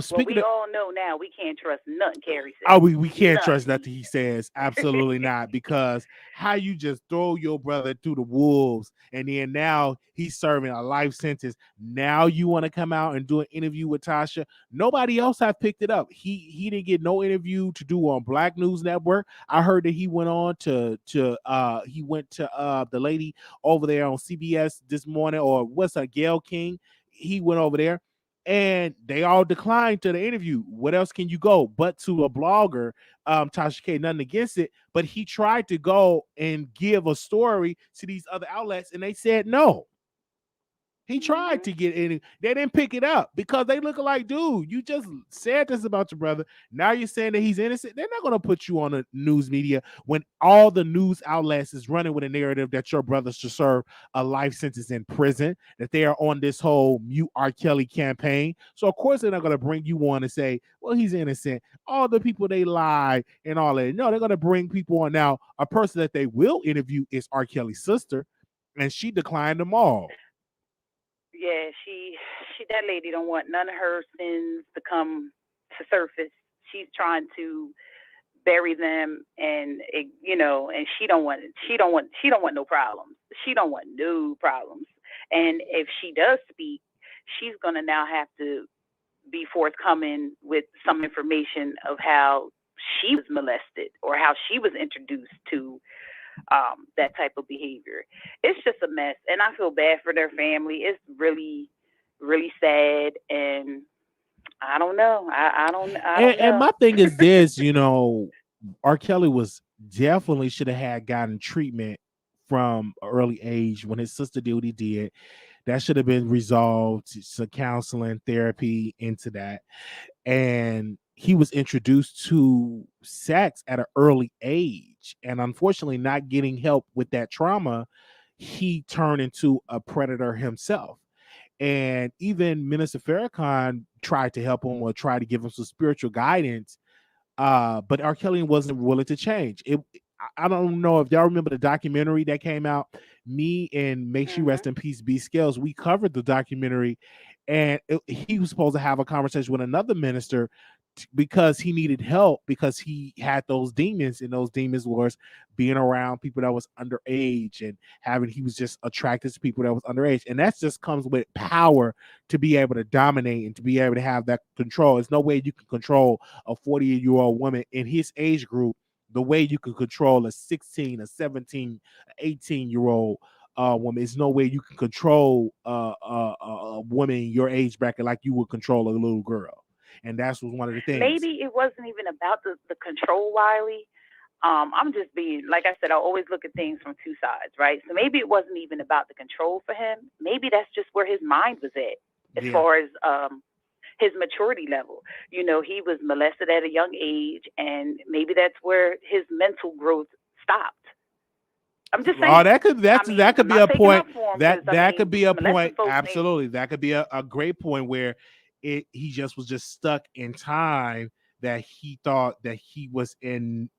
speaking we of, all know now we can't trust nothing Carrie says. oh, we can't trust nothing he says. Absolutely not. Because how you just throw your brother through the wolves and then now he's serving a life sentence. Now you want to come out and do an interview with Tasha. Nobody else have picked it up. He didn't get no interview to do on Black News Network. I heard that he went on to the lady over there on CBS this morning, or what's her, Gail King. He went over there. And they all declined to the interview. What else can you go but to a blogger, Tasha K? Nothing against it, but he tried to go and give a story to these other outlets, and they said no. He tried to get in. They didn't pick it up because they look like, dude, you just said this about your brother. Now you're saying that he's innocent. They're not going to put you on the news media when all the news outlets is running with a narrative that your brother should serve a life sentence in prison, that they are on this whole mute R. Kelly campaign. So, of course, they're not going to bring you on and say, well, he's innocent. All the people, they lie and all that. No, they're going to bring people on. Now, a person that they will interview is R. Kelly's sister, and she declined them all. Yeah, she that lady don't want none of her sins to come to surface. She's trying to bury them, and and she don't want no problems. She don't want no problems. And if she does speak, she's gonna now have to be forthcoming with some information of how she was molested or how she was introduced to that type of behavior. It's just a mess, and I feel bad for their family. It's really, really sad, and I don't know. I don't know. And my thing is this, R. Kelly was definitely should have had gotten treatment from an early age when his sister did what he did. That should have been resolved. Some counseling, therapy into that, and he was introduced to sex at an early age, and unfortunately not getting help with that trauma, he turned into a predator himself. And even Minister Farrakhan tried to help him or tried to give him some spiritual guidance, but R. Kelly wasn't willing to change. I don't know if y'all remember the documentary that came out. Me and Make She Rest in Peace, B. Scales, we covered the documentary, and he was supposed to have a conversation with another minister because he needed help because he had those demons, and those demons was being around people that was underage and he was just attracted to people that was underage. And that just comes with power to be able to dominate and to be able to have that control. There's no way you can control a 40-year-old woman in his age group the way you can control a 16, a 17, 18-year-old woman. There's no way you can control a woman in your age bracket like you would control a little girl. And that's one of the things. Maybe it wasn't even about the control, Wiley. I'm just being, like I said, I always look at things from two sides, right? So maybe it wasn't even about the control for him. Maybe that's just where his mind was at, as far as his maturity level. He was molested at a young age, and maybe that's where his mental growth stopped. I'm just saying. Oh, that could be a point. That could be a point. Absolutely, that could be a great point where he just was just stuck in time, that he thought that he was in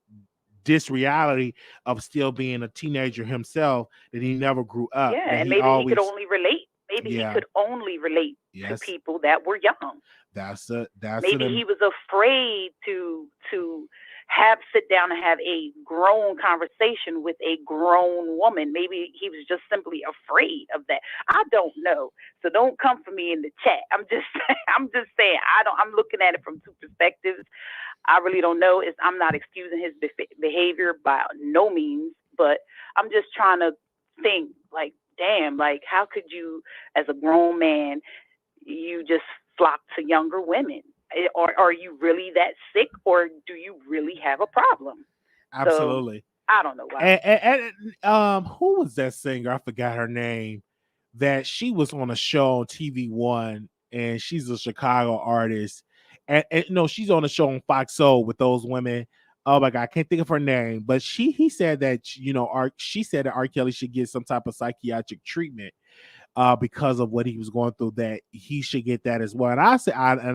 this reality of still being a teenager himself, that he never grew up. Yeah, and maybe he could only relate. Maybe he could only relate to people that were young. Maybe he was afraid to sit down and have a grown conversation with a grown woman. Maybe he was just simply afraid of that. I don't know. So don't come for me in the chat. I'm just I'm just saying I'm looking at it from two perspectives. I really don't know. I'm not excusing his behavior by no means, but I'm just trying to think like, damn, like how could you, as a grown man, you just flock to younger women? Or are you really that sick, or do you really have a problem? Absolutely. So I don't know why. Who was that singer? I forgot her name. That she was on a show on TV1, and she's a Chicago artist. And no, she's on a show on Fox Soul with those women. Oh my God, I can't think of her name. But he said that she said that R. Kelly should get some type of psychiatric treatment because of what he was going through, that he should get that as well. And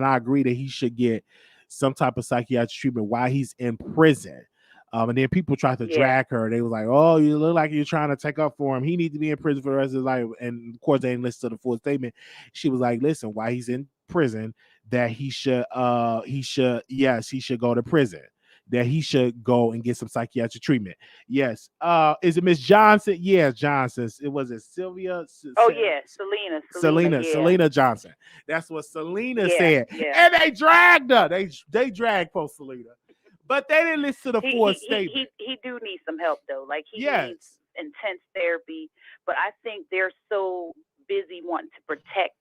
I agree that he should get some type of psychiatric treatment while he's in prison. And then people tried to drag her. They was like, "Oh, you look like you're trying to take up for him. He needs to be in prison for the rest of his life." And of course, they didn't listen to the full statement. She was like, "Listen, while he's in prison, that he should go to prison. That he should go and get some psychiatric treatment." Yes. Is it Miss Johnson? Yes, Johnson. It was it Sylvia? Oh yeah, Selena Johnson. That's what Selena said. Yeah. And they dragged her. They dragged post Selena. But they didn't listen to the full statement. He do need some help though. Like he needs intense therapy. But I think they're so busy wanting to protect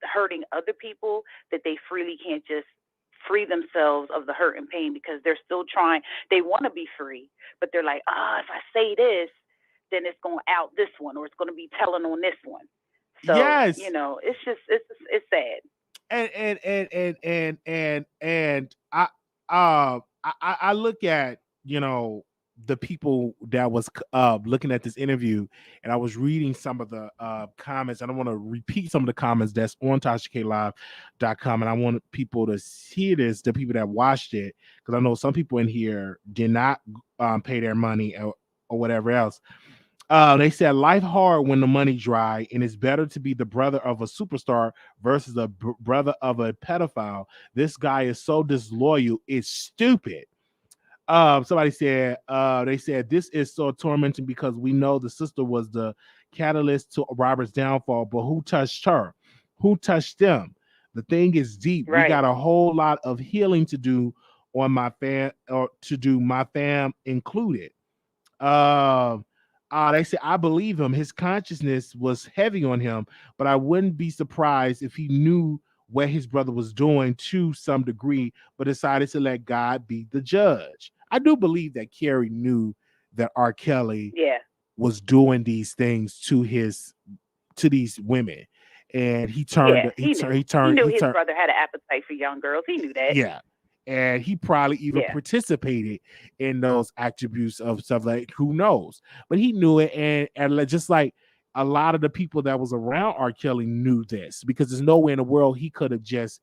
hurting other people that they freely can't just free themselves of the hurt and pain, because they're still trying. They want to be free, but they're like, if I say this, then it's going to out this one, or it's going to be telling on this one. So it's just it's sad. And I look at the people that was looking at this interview, and I was reading some of the comments, and I want to repeat some of the comments that's on TashaKLive.com, and I want people to see this, the people that watched it, because I know some people in here did not pay their money or whatever else. They said life hard when the money dry, and it's better to be the brother of a superstar versus a brother of a pedophile. This guy is so disloyal, it's stupid. Somebody said, they said this is so tormenting because we know the sister was the catalyst to Robert's downfall, but who touched her? Who touched them? The thing is deep. Right. We got a whole lot of healing to do on my fam included. They say, I believe him. His consciousness was heavy on him, but I wouldn't be surprised if he knew what his brother was doing to some degree, but decided to let God be the judge. I do believe that Carrie knew that R. Kelly was doing these things to these women, and he turned. He knew his brother had an appetite for young girls. He knew that. Yeah. And he probably even participated in those attributes of stuff, like who knows, but he knew it. And just like a lot of the people that was around R. Kelly knew this, because there's nowhere in the world he could have just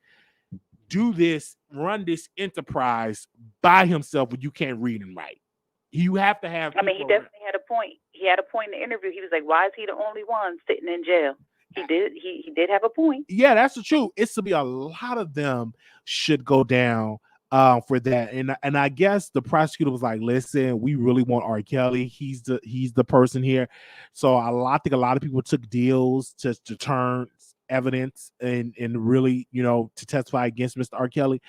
run this enterprise by himself when you can't read and write. You have to have. I mean, he definitely had a point. He had a point in the interview. He was like, "Why is he the only one sitting in jail?" He did. He did have a point. Yeah, that's the truth. It's to be a lot of them should go down for that. And I guess the prosecutor was like, listen, we really want R. Kelly. He's the person here. So I think a lot of people took deals to turn evidence and really, to testify against Mr. R. Kelly.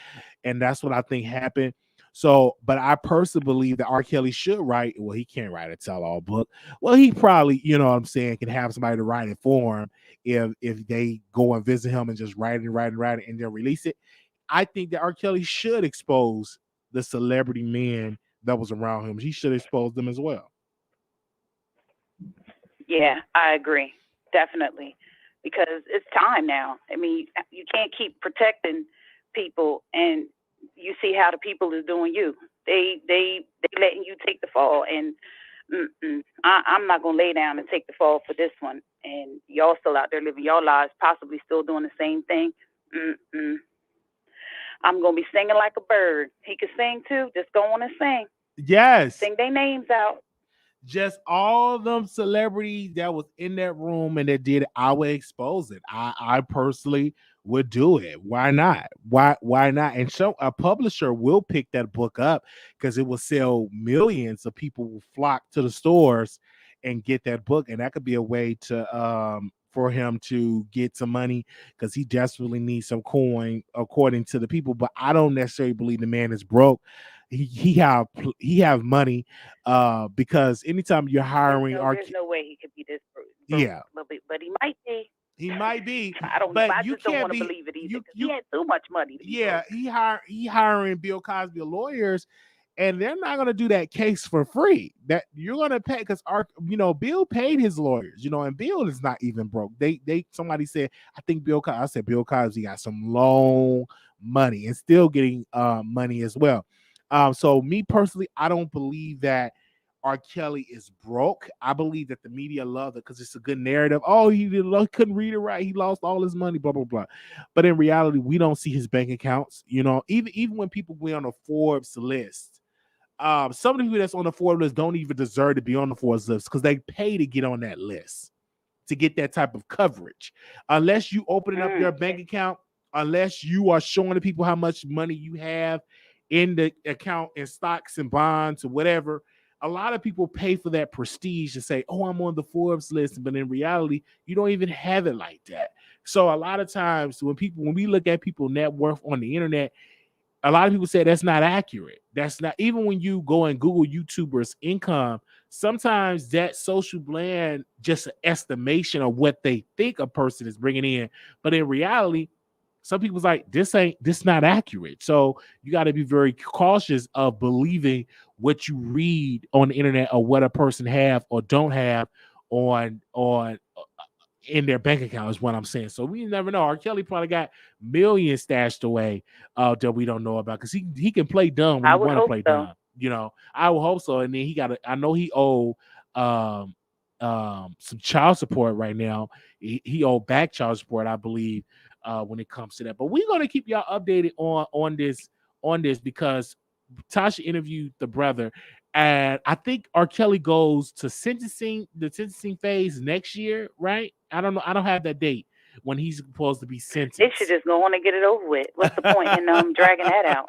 And that's what I think happened. So, but I personally believe that R. Kelly should write. Well, he can't write a tell-all book. Well, he probably, can have somebody to write it for him if they go and visit him and just write it and then release it. I think that R. Kelly should expose the celebrity men that was around him. He should expose them as well. Yeah, I agree. Definitely. Because it's time now. I mean, you can't keep protecting people, and you see how the people is doing you. They letting you take the fall, and I'm not going to lay down and take the fall for this one. And y'all still out there living your lives, possibly still doing the same thing. I'm going to be singing like a bird. He can sing too. Just go on and sing. Yes. Sing their names out. just all them celebrities that was in that room and that did it, I would expose it. I personally would do it. Why not? Why not? And so a publisher will pick that book up because it will sell millions of people will flock to the stores and get that book. And that could be a way to for him to get some money because he desperately needs some coin according to the people. But I don't necessarily believe the man is broke. He have money because anytime you're hiring there's no way he could be this broke. Yeah. But he might be. He might be. I don't know. But I you just don't can't want to be believe it either. you He had too much money to be broke. he hiring Bill Cosby lawyers, and they're not gonna do that case for free. That you're gonna pay because Bill paid his lawyers, and Bill is not even broke. Somebody said, I think I said Bill Cosby got some long money and still getting money as well. So me personally, I don't believe that R. Kelly is broke. I believe that the media love it because it's a good narrative. Oh, he couldn't read it right. He lost all his money, blah, blah, blah. But in reality, we don't see his bank accounts. Even when people be on a Forbes list, some of the people that's on the Forbes list don't even deserve to be on the Forbes list because they pay to get on that list to get that type of coverage. Unless you opening up your bank account, unless you are showing the people how much money you have in the account in stocks and bonds or whatever, a lot of people pay for that prestige to say, oh, I'm on the Forbes list. But in reality, you don't even have it like that. So a lot of times when we look at people's net worth on the internet, a lot of people say that's not accurate. That's not, even when you go and Google YouTubers' income, sometimes that social blend just an estimation of what they think a person is bringing in. But in reality, some people's like, this not accurate. So you got to be very cautious of believing what you read on the internet or what a person have or don't have on in their bank account is what I'm saying. So we never know. R. Kelly probably got millions stashed away that we don't know about because he can play dumb when he want to play dumb. I would hope so. And then I know he owe some child support right now. He owed back child support, I believe, when it comes to that. But we're gonna keep y'all updated on this because Tasha interviewed the brother, and I think R. Kelly goes to the sentencing phase next year, right? I don't know. I don't have that date when he's supposed to be sentenced. They should just go on and get it over with. What's the point in dragging that out?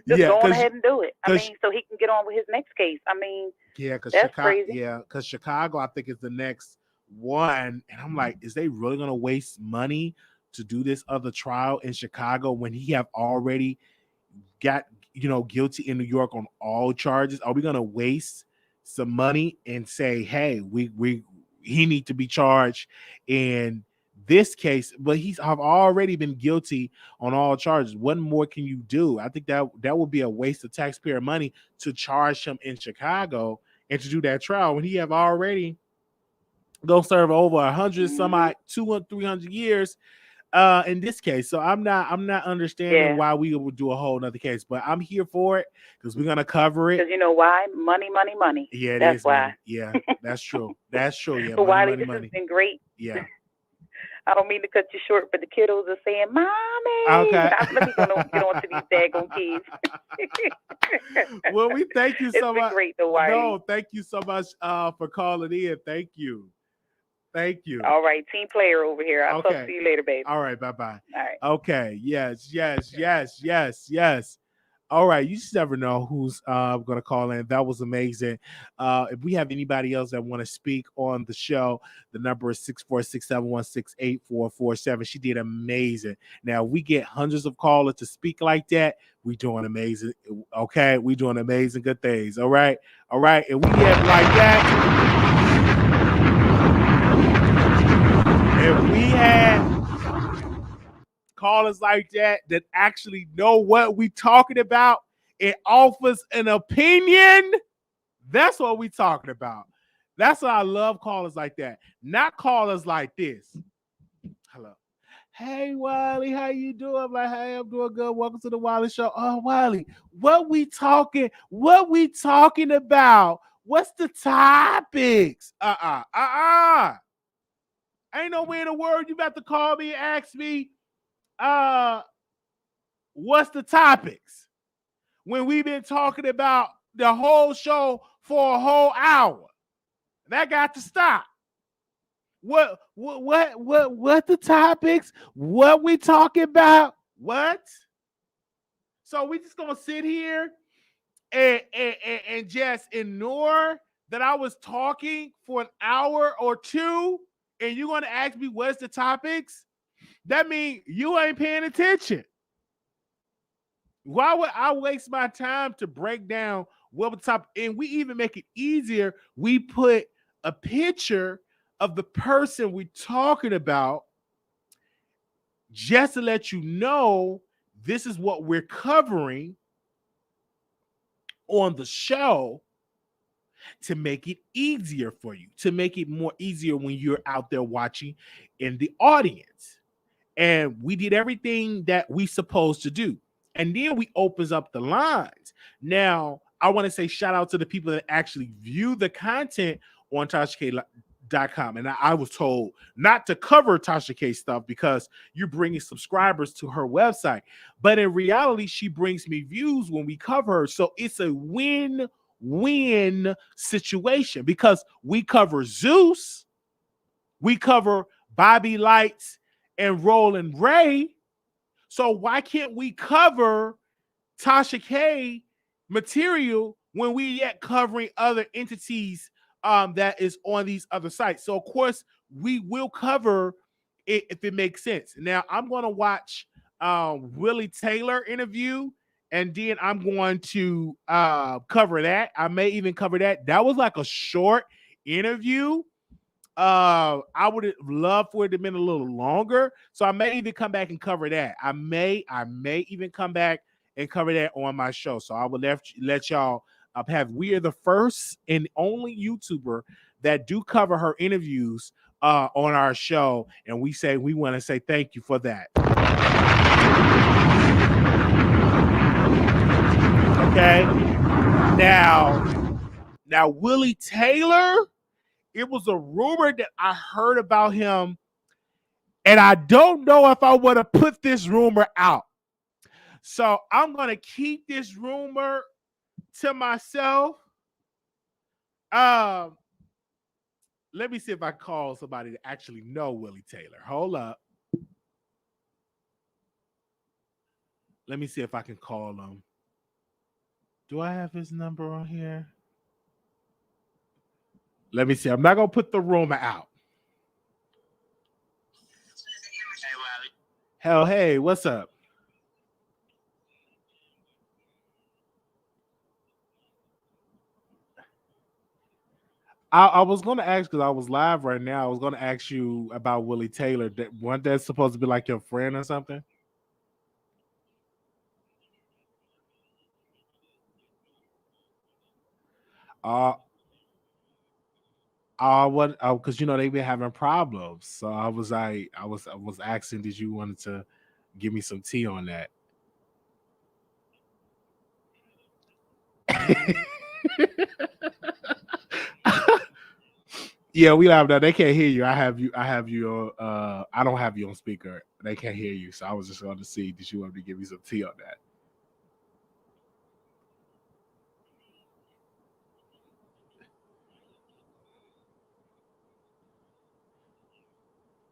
Just go on ahead and do it. I mean, so he can get on with his next case. I mean, because that's Chicago, crazy. Yeah, because Chicago, I think, is the next one, and I'm like, is they really gonna waste money to do this other trial in Chicago when he have already got guilty in New York on all charges? Are we gonna waste some money and say, hey, he need to be charged in this case, but have already been guilty on all charges? What more can you do? I think that would be a waste of taxpayer money to charge him in Chicago and to do that trial when he have already go serve over 100 some odd 200 300 years in this case. So I'm not understanding why we would do a whole nother case, but I'm here for it because we're gonna cover it. Because you know why? Money. Yeah, that's why. Money. Yeah, that's true. That's true. Yeah, but Wiley, money, this money. has been great. Yeah. I don't mean to cut you short, but the kiddos are saying, "Mommy." Okay. Let me get on to these daggone kids. Well, we thank you so much. It's been great, though, Wiley. No, thank you so much for calling in. Thank you. All right, team player over here. I'll talk to you later, baby. All right, bye-bye. All right. Okay, yes. All right, you just never know who's going to call in. That was amazing. If we have anybody else that want to speak on the show, the number is 646-716-8447. She did amazing. Now, we get hundreds of callers to speak like that. We doing amazing. Okay, we doing amazing good things. All right. And we have like that. If we had callers like that actually know what we talking about, it offers an opinion, that's what we talking about. That's why I love callers like that. Not callers like this. Hello. Hey, Wiley, how you doing? I'm like, hey, I'm doing good. Welcome to the Wiley Show. Oh, Wiley, what we talking about? What's the topics? Ain't no way in the world you about to call me and ask me, what's the topics? When we've been talking about the whole show for a whole hour. That got to stop. What the topics? What we talking about? What? So we just gonna sit here and just ignore that I was talking for an hour or two, and you're gonna ask me what's the topics? That means you ain't paying attention. Why would I waste my time to break down what the top? And we even make it easier. We put a picture of the person we're talking about just to let you know this is what we're covering on the show, to make it easier for you, to make it more easier when you're out there watching in the audience. And we did everything that we supposed to do. And then we opens up the lines. Now, I want to say shout out to the people that actually view the content on TashaK.com. And I was told not to cover Tasha K stuff because you're bringing subscribers to her website. But in reality, she brings me views when we cover her. So it's a win-win situation because we cover Zeus, we cover Bobby Lights and Roland Ray. So why can't we cover Tasha K material when we yet covering other entities that is on these other sites? So of course we will cover it if it makes sense. Now I'm going to watch Willie Taylor interview, and then I'm going to cover that. I may even cover that. That was like a short interview. I would have loved for it to have been a little longer, so I may even come back and cover that. I may even come back and cover that on my show. So I will let y'all have. We are the first and only YouTuber that do cover her interviews on our show, and we want to say thank you for that. Okay, now Willie Taylor. It was a rumor that I heard about him, and I don't know if I want to put this rumor out. So I'm going to keep this rumor to myself. Let me see if I call somebody to actually know Willie Taylor. Hold up. Let me see if I can call him. Do I have his number on here? Let me see. I'm not going to put the rumor out. Hell, hey, what's up? I was going to ask, because I was live right now, I was going to ask you about Willie Taylor. Wasn't that supposed to be like your friend or something? What? Because they've been having problems. So I was asking, did you wanted to give me some tea on that? Yeah, we live now. They can't hear you. I have you. I don't have you on speaker. They can't hear you. So I was just going to see, did you want to give me some tea on that?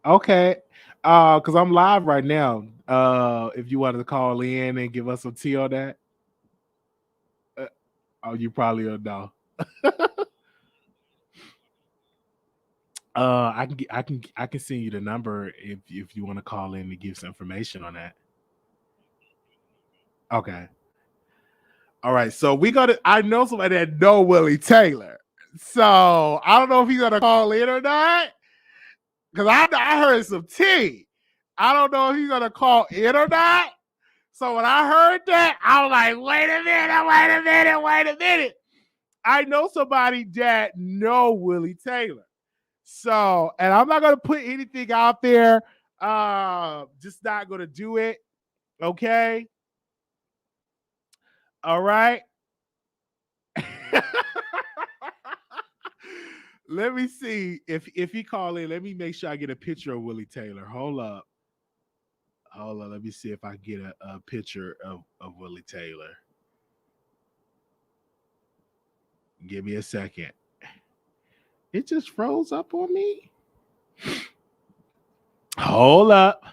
Okay. Because I'm live right now. If you wanted to call in and give us some tea on that. Oh, you probably don't know. I can send you the number if you want to call in to give some information on that. Okay. All right. So I know somebody that know Willie Taylor. So I don't know if he's gonna call in or not. Because I heard some tea. I don't know if he's gonna call in or not. So when I heard that, I was like, wait a minute. I know somebody that know Willie Taylor. So, and I'm not gonna put anything out there. Just not gonna do it. Okay. All right. Let me see if he call in. Let me make sure I get a picture of Willie Taylor. Hold up. Let me see if I get a picture of Willie Taylor. Give me a second. It just froze up on me. Hold up.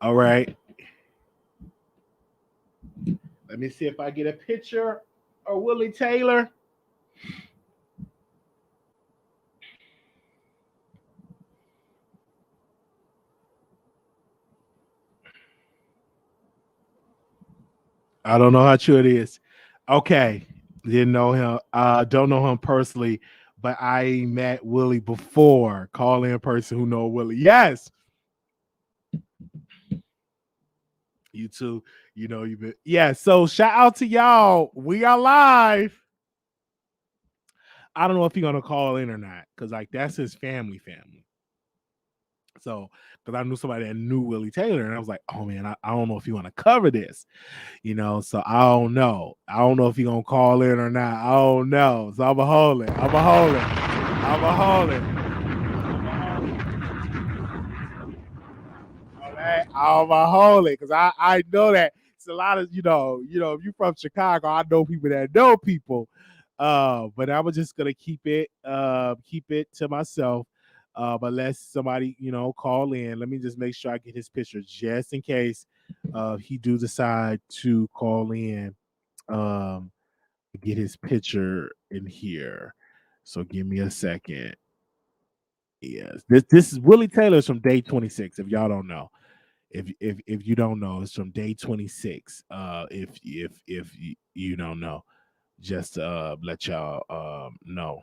All right. Let me see if I get a picture of Willie Taylor. I don't know how true it is. Okay. Didn't know him. Don't know him personally, but I met Willie before. Call in person who know Willie. Yes. You too. You know you've been. Yeah. So shout out to y'all. We are live. I don't know if he's gonna call in or not, because like that's his family. So, because I knew somebody that knew Willie Taylor, and I was like, oh man, I don't know if you want to cover this, you know. So I don't know. I don't know if he's gonna call in or not. I don't know. So I'm a hold it. I'm a hold it. I'm a hold it. All right, I'm a hold it, because I know that it's a lot of, you know, if you're from Chicago, I know people that know people. But I was just gonna keep it to myself. Unless somebody, you know, call in. Let me just make sure I get his picture just in case he do decide to call in. Get his picture in here. So give me a second. Yes, this is Willie Taylor's from day 26. If y'all don't know, if you don't know, it's from day 26. If you don't know, just let y'all know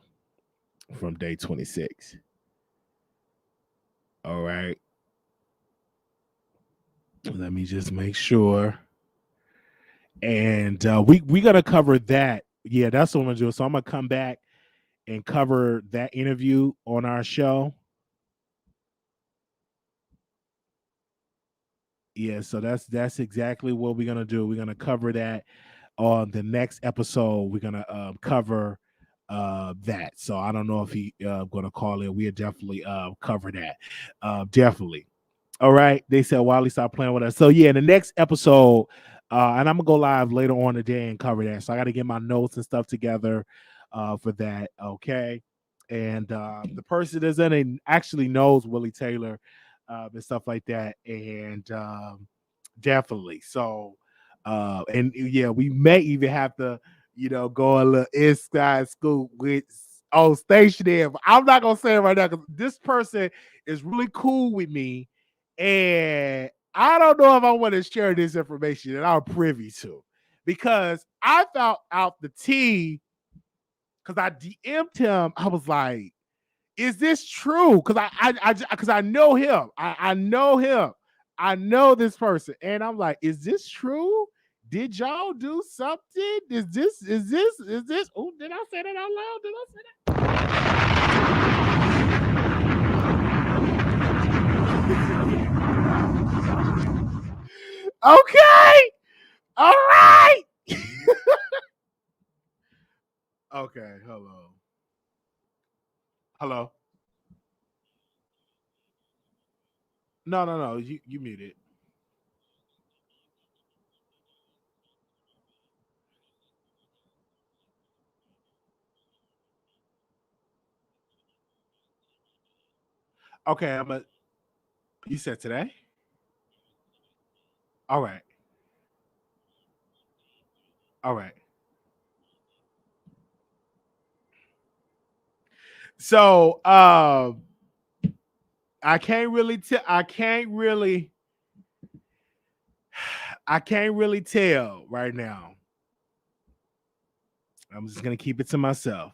from day 26. All right. Let me just make sure. And we gotta cover that. Yeah, that's what I'm gonna do. So I'm gonna come back and cover that interview on our show. Yeah, so that's exactly what we're gonna do. We're gonna cover that on the next episode. We're gonna cover that. So I don't know if he gonna call in. We'll definitely cover that. Definitely. All right. They said Wiley stop playing with us. So yeah, in the next episode, and I'm gonna go live later on today and cover that. So I got to get my notes and stuff together for that. Okay. And the person that doesn't actually knows Willie Taylor and stuff like that. And definitely. So and yeah, we may even have to, you know, go a little inside scoop with stationary. I'm not gonna say it right now because this person is really cool with me. And I don't know if I want to share this information that I'm privy to, because I found out the tea because I DM'd him. I was like, "Is this true?" Because I know him. I know him. I know this person, and I'm like, "Is this true? Did y'all do something? Is this? Oh, did I say that out loud? Did I say that?" Okay. All right. Okay. Hello. Hello. No. You muted. Okay. You said today? All right. All right. So I can't really tell. I can't really tell right now. I'm just gonna keep it to myself.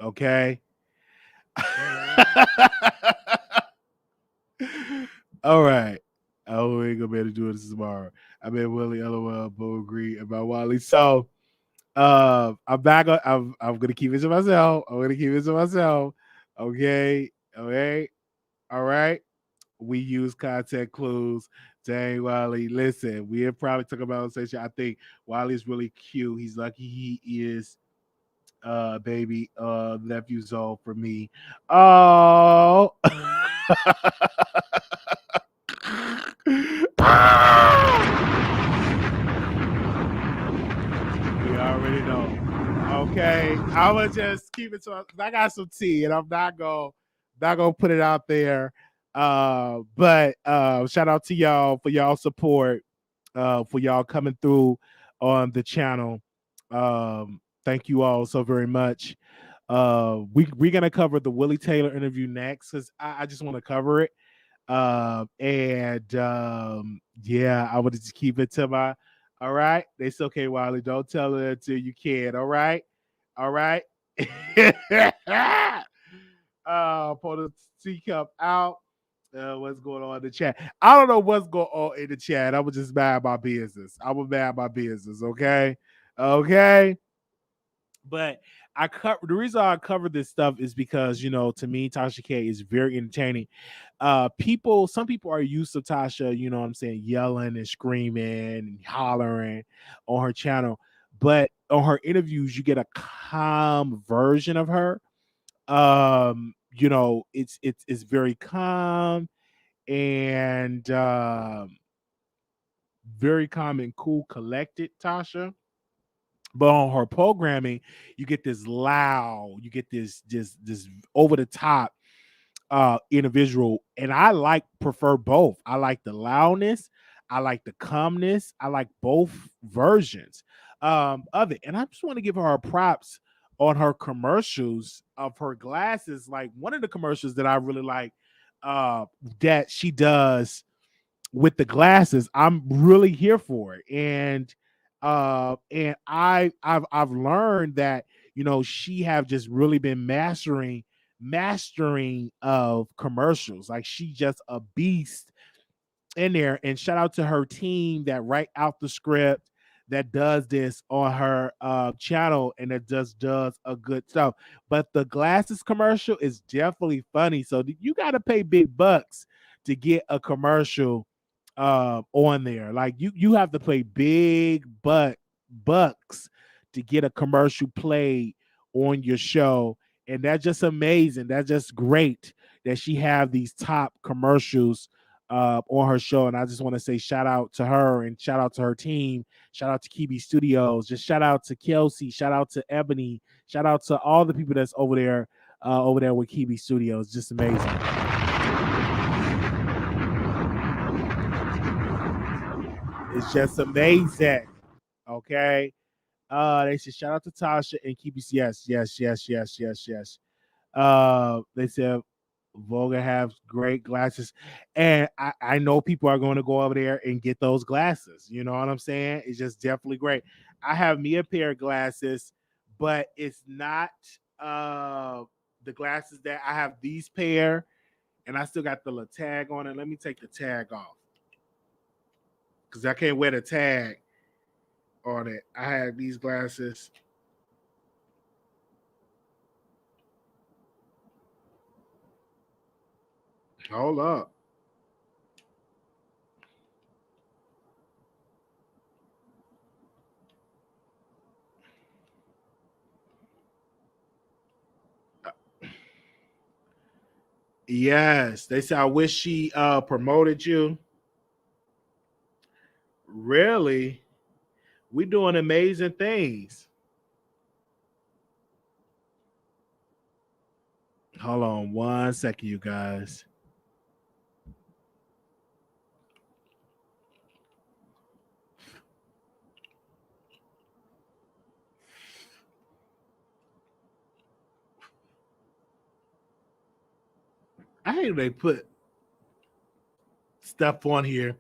Okay. All right. Oh, we ain't gonna be able to do this tomorrow. I mean, Willie, LOL, both agree about Wiley. So, I'm back. I'm gonna keep it to myself. I'm gonna keep it to myself. Okay. Okay. All right. We use content clues. Dang, Wiley. Listen, we have probably took about conversation. I think Wiley's really cute. He's lucky he is baby nephew Zoe for me. Oh. I would just keep it to. I got some tea, and I'm not gonna put it out there. But shout out to y'all for y'all support, for y'all coming through on the channel. Thank you all so very much. We're gonna cover the Willie Taylor interview next because I just want to cover it. And yeah, I would just keep it to my. All right, it's okay, Wiley. Don't tell it until you can. All right, all right. Pull the teacup out. What's going on in the chat? I don't know what's going on in the chat. I was just mad my business. I was mad my business. Okay, okay. But the reason I cover this stuff is because to me Tasha K is very entertaining. Some people are used to Tasha, you know what I'm saying, yelling and screaming and hollering on her channel, but on her interviews you get a calm version of her. It's very calm and very calm and cool, collected Tasha. But on her programming, you get this loud, you get this over the top individual, and prefer both. I like the loudness, I like the calmness, I like both versions of it. And I just want to give her props on her commercials of her glasses. Like one of the commercials that I really like that she does with the glasses, I'm really here for it. And I've learned that she have just really been mastering of commercials. Like she just a beast in there. And shout out to her team that write out the script, that does this on her channel, and that just does a good stuff. But the glasses commercial is definitely funny. So you got to pay big bucks to get a commercial on there. Like you have to pay big bucks to get a commercial played on your show. And that's just amazing. That's just great that she have these top commercials on her show. And I just want to say shout out to her and shout out to her team. Shout out to Kibi Studios. Just shout out to Kelsey. Shout out to Ebony. Shout out to all the people that's over there with Kibi Studios. Just amazing. It's just amazing. Okay. They said shout out to Tasha and Kibi. Yes. They said Voga have great glasses, and I know people are going to go over there and get those glasses. You know what I'm saying? It's just definitely great. I have me a pair of glasses, but it's not the glasses that I have. These pair, and I still got the little tag on it. Let me take the tag off because I can't wear the tag on it. I have these glasses. Hold up. Yes, they said I wish she promoted you. Really? We doing amazing things. Hold on 1 second, you guys. I hate when they put stuff on here.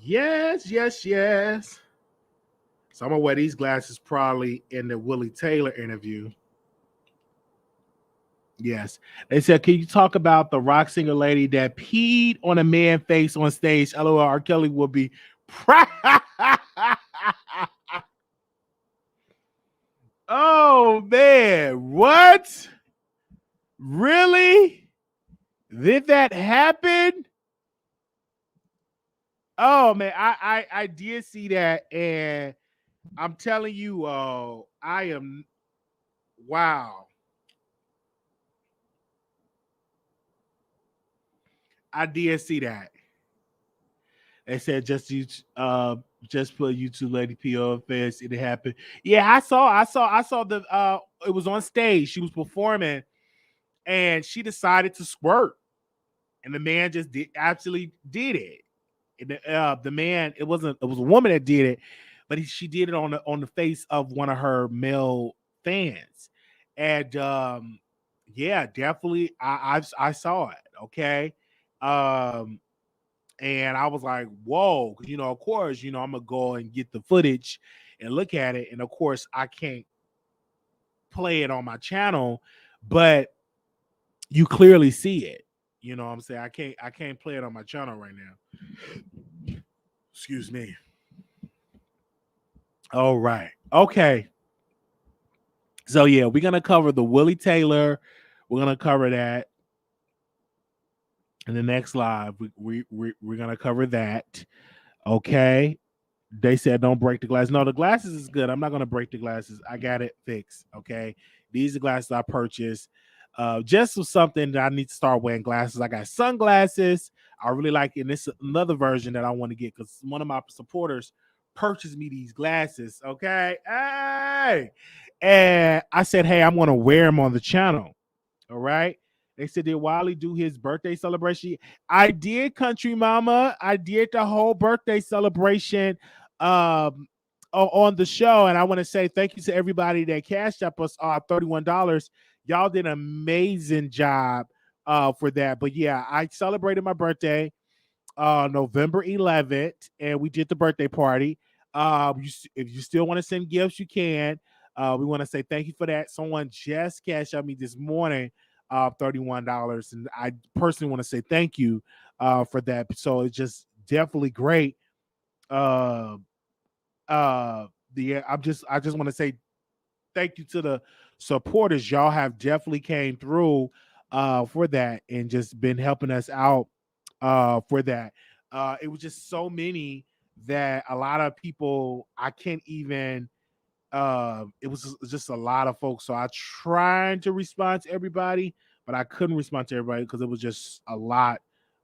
Yes. So I'm gonna wear these glasses probably in the Willie Taylor interview. Yes. They said, can you talk about the rock singer lady that peed on a man face on stage? LOL, R. Kelly will be proud. Oh man, what? Really? Did that happen? Oh man, I did see that, and I'm telling you, I am wow. I did see that. They said just put YouTube Lady PO Fest. It happened. Yeah, I saw the it was on stage. She was performing and she decided to squirt. And the man just did absolutely did it. And the man, it was a woman that did it, but she did it on the face of one of her male fans. And yeah, definitely I saw it. Okay. Um and I was like, whoa, of course, I'm gonna go and get the footage and look at it. And of course, I can't play it on my channel, but you clearly see it. You know what I'm saying? I can't play it on my channel right now. Excuse me. All right. Okay. So yeah, we're gonna cover the Willie Taylor. We're gonna cover that in the next live. We're gonna cover that. Okay. They said don't break the glass. No, the glasses is good. I'm not gonna break the glasses. I got it fixed. Okay. These are glasses I purchased. Just for something that I need to start wearing glasses. I got sunglasses. I really like it. And this is another version that I want to get because one of my supporters purchased me these glasses. Okay. Hey. And I said, hey, I'm gonna wear them on the channel. All right. They said, did Wiley do his birthday celebration? I did, country mama. I did the whole birthday celebration on the show. And I want to say thank you to everybody that cashed up us $31. Y'all did an amazing job for that. But yeah, I celebrated my birthday November 11th, and we did the birthday party. If you still want to send gifts, you can. We want to say thank you for that. Someone just cashed out me this morning $31, and I personally want to say thank you for that. So it's just definitely great. Uh, I just want to say thank you to the supporters. Y'all have definitely came through for that and just been helping us out for that. It was just so many that a lot of people I can't even it was just a lot of folks. So I tried to respond to everybody, but I couldn't respond to everybody because it was just a lot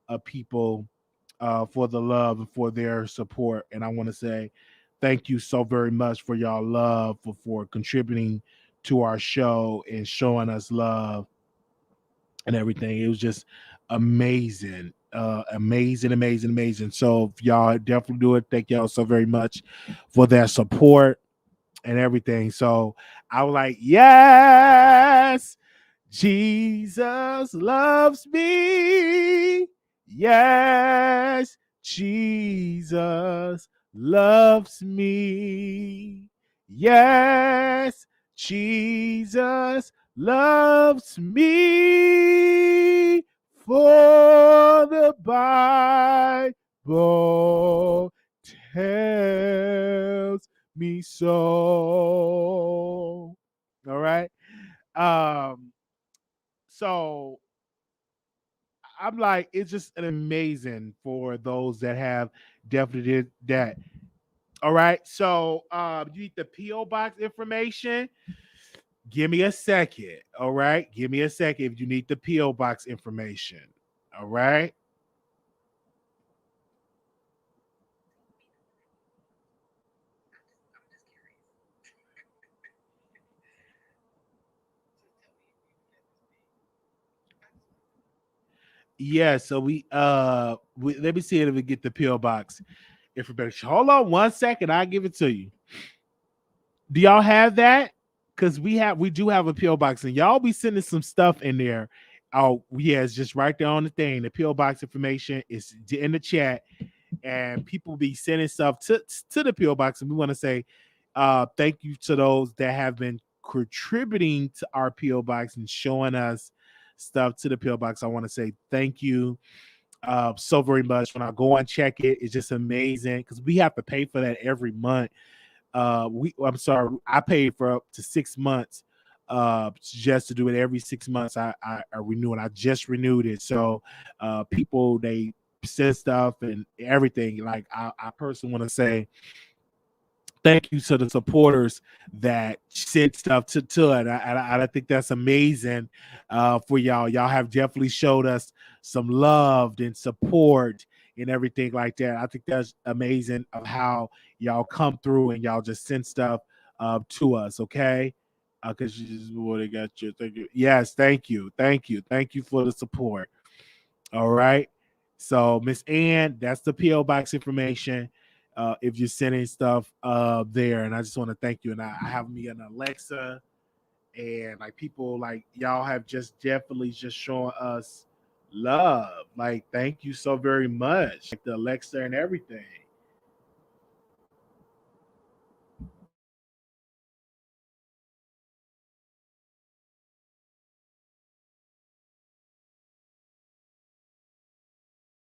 of people for the love and for their support. And I want to say thank you so very much for y'all love for contributing to our show and showing us love and everything. It was just amazing. Amazing. So if y'all definitely do it, thank y'all so very much for that support and everything. So I was like, yes, Jesus loves me. Yes, Jesus loves me. Yes, Jesus loves me. For the Bible tells me so. All right. So I'm like, it's just an amazing for those that have definitely did that. All right. So you need the P.O. box information. Give me a second. All right. Give me a second if you need the P.O. box information. All right. Yeah, so let me see if we get the P.O. box information. Hold on 1 second, I'll give it to you. Do y'all have that? Because we do have a P.O. box, and y'all be sending some stuff in there. Oh, yeah, it's just right there on the thing. The P.O. box information is in the chat, and people be sending stuff to the P.O. box, and we want to say thank you to those that have been contributing to our P.O. box and showing us stuff to the P.O. box. I want to say thank you so very much. When I go and check it, it's just amazing because we have to pay for that every month. I'm sorry, I paid for up to 6 months just to do it every 6 months. I renew it. I just renewed it. So people, they send stuff and everything. Like I personally want to say thank you to the supporters that sent stuff to it. I think that's amazing for y'all. Y'all have definitely showed us some love and support and everything like that. I think that's amazing of how y'all come through and y'all just send stuff to us. Okay. Because you just want to get you. Thank you. Yes, thank you for the support. All right. So Miss Ann, that's the PO box information. If you're sending stuff there, and I just want to thank you. And I have me an Alexa, and like people like y'all have just definitely just showing us love. Like, thank you so very much. Like the Alexa and everything.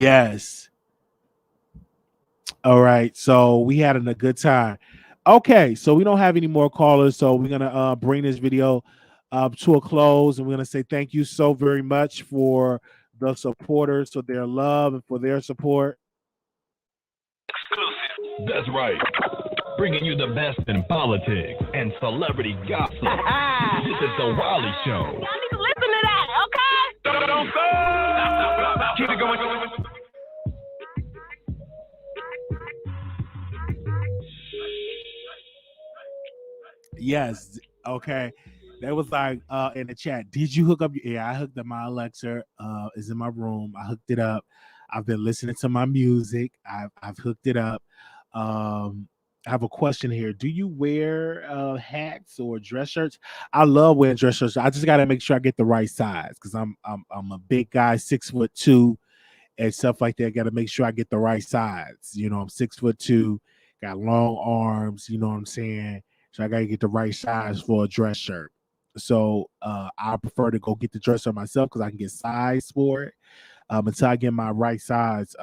Yes. All right. So we had a good time. Okay. So we don't have any more callers. So we're gonna bring this video to a close, and we're gonna say thank you so very much for the supporters, for their love and for their support. Exclusive. That's right. Bringing you the best in politics and celebrity gossip. This is the Wiley Show. Y'all need to listen to that, okay? Don't stop. Keep it going. Yes. Okay. That was like in the chat. Did you hook up? Yeah, I hooked up my Alexa. Is in my room. I hooked it up. I've been listening to my music. I've hooked it up. I have a question here. Do you wear hats or dress shirts? I love wearing dress shirts. I just got to make sure I get the right size because I'm a big guy, 6'2", and stuff like that. Got to make sure I get the right size. You know, I'm 6'2", got long arms. You know what I'm saying? So I got to get the right size for a dress shirt. So I prefer to go get the dress shirt myself because I can get size for it until I get my right size.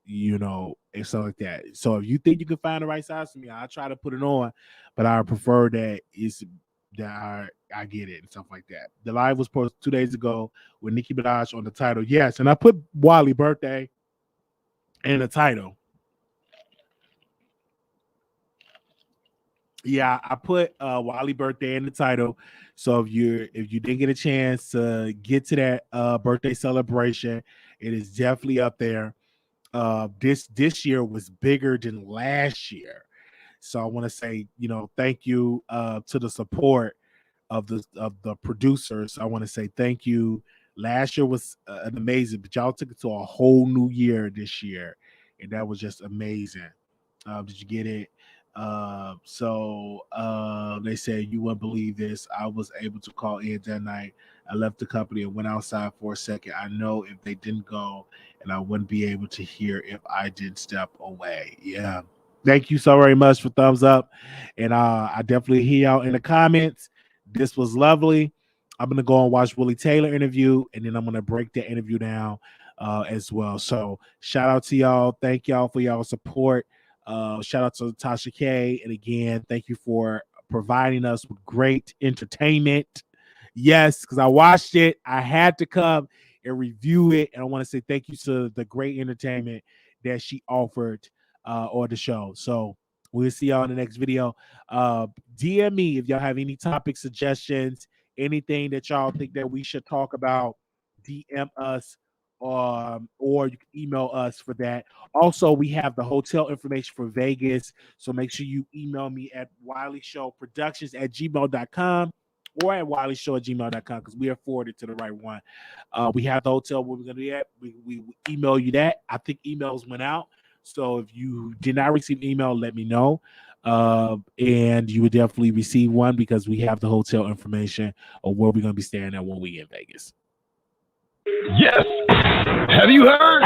You know, and stuff like that. So if you think you can find the right size for me, I'll try to put it on, but I prefer that I get it and stuff like that. The live was posted 2 days ago with Nicki Minaj on the title. Yes, and I put Wiley birthday in the title. Yeah, I put Wiley birthday in the title. So if you didn't get a chance to get to that birthday celebration, it is definitely up there. This year was bigger than last year. So I want to say, you know, thank you to the support of the producers. I want to say thank you. Last year was an amazing, but y'all took it to a whole new year this year, and that was just amazing. Did you get it? They said you wouldn't believe this. I was able to call in that night. I left the company and went outside for a second. I know if they didn't go, and I wouldn't be able to hear if I did step away. Yeah. Thank you so very much for thumbs up. And I definitely hear y'all in the comments. This was lovely. I'm gonna go and watch Willie Taylor interview, and then I'm gonna break the interview down as well. So shout out to y'all. Thank y'all for y'all support. Shout out to Tasha K. And again, thank you for providing us with great entertainment. Yes, because I watched it. I had to come and review it. And I want to say thank you to the great entertainment that she offered on the show. So we'll see y'all in the next video. DM me if y'all have any topic suggestions, anything that y'all think that we should talk about. DM us, or you can email us for that. Also, we have the hotel information for Vegas. So make sure you email me at WileyShowProductions@gmail.com or at WileyShow@gmail.com because we are forwarded to the right one. We have the hotel where we're going to be at. We email you that. I think emails went out. So if you did not receive an email, let me know. And you would definitely receive one because we have the hotel information of where we're going to be staying at when we in Vegas. Yes. Have you heard?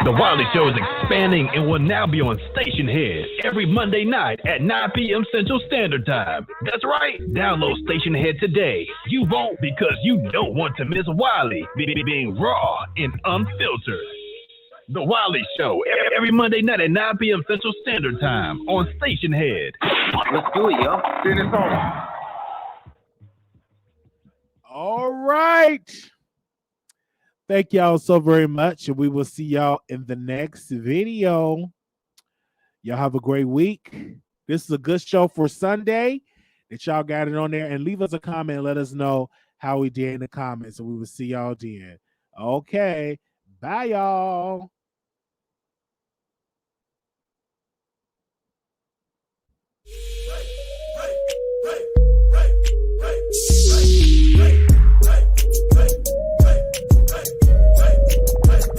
The Wiley Show is expanding and will now be on Station Head every Monday night at 9 p.m. Central Standard Time. That's right. Download Station Head today. You won't because you don't want to miss Wiley being raw and unfiltered. The Wiley Show every Monday night at 9 p.m. Central Standard Time on Station Head. Let's do it, yo. Send it on. All right. Thank y'all so very much. And we will see y'all in the next video. Y'all have a great week. This is a good show for Sunday that y'all got it on there. And leave us a comment and let us know how we did in the comments. And we will see y'all then. Okay. Bye, y'all.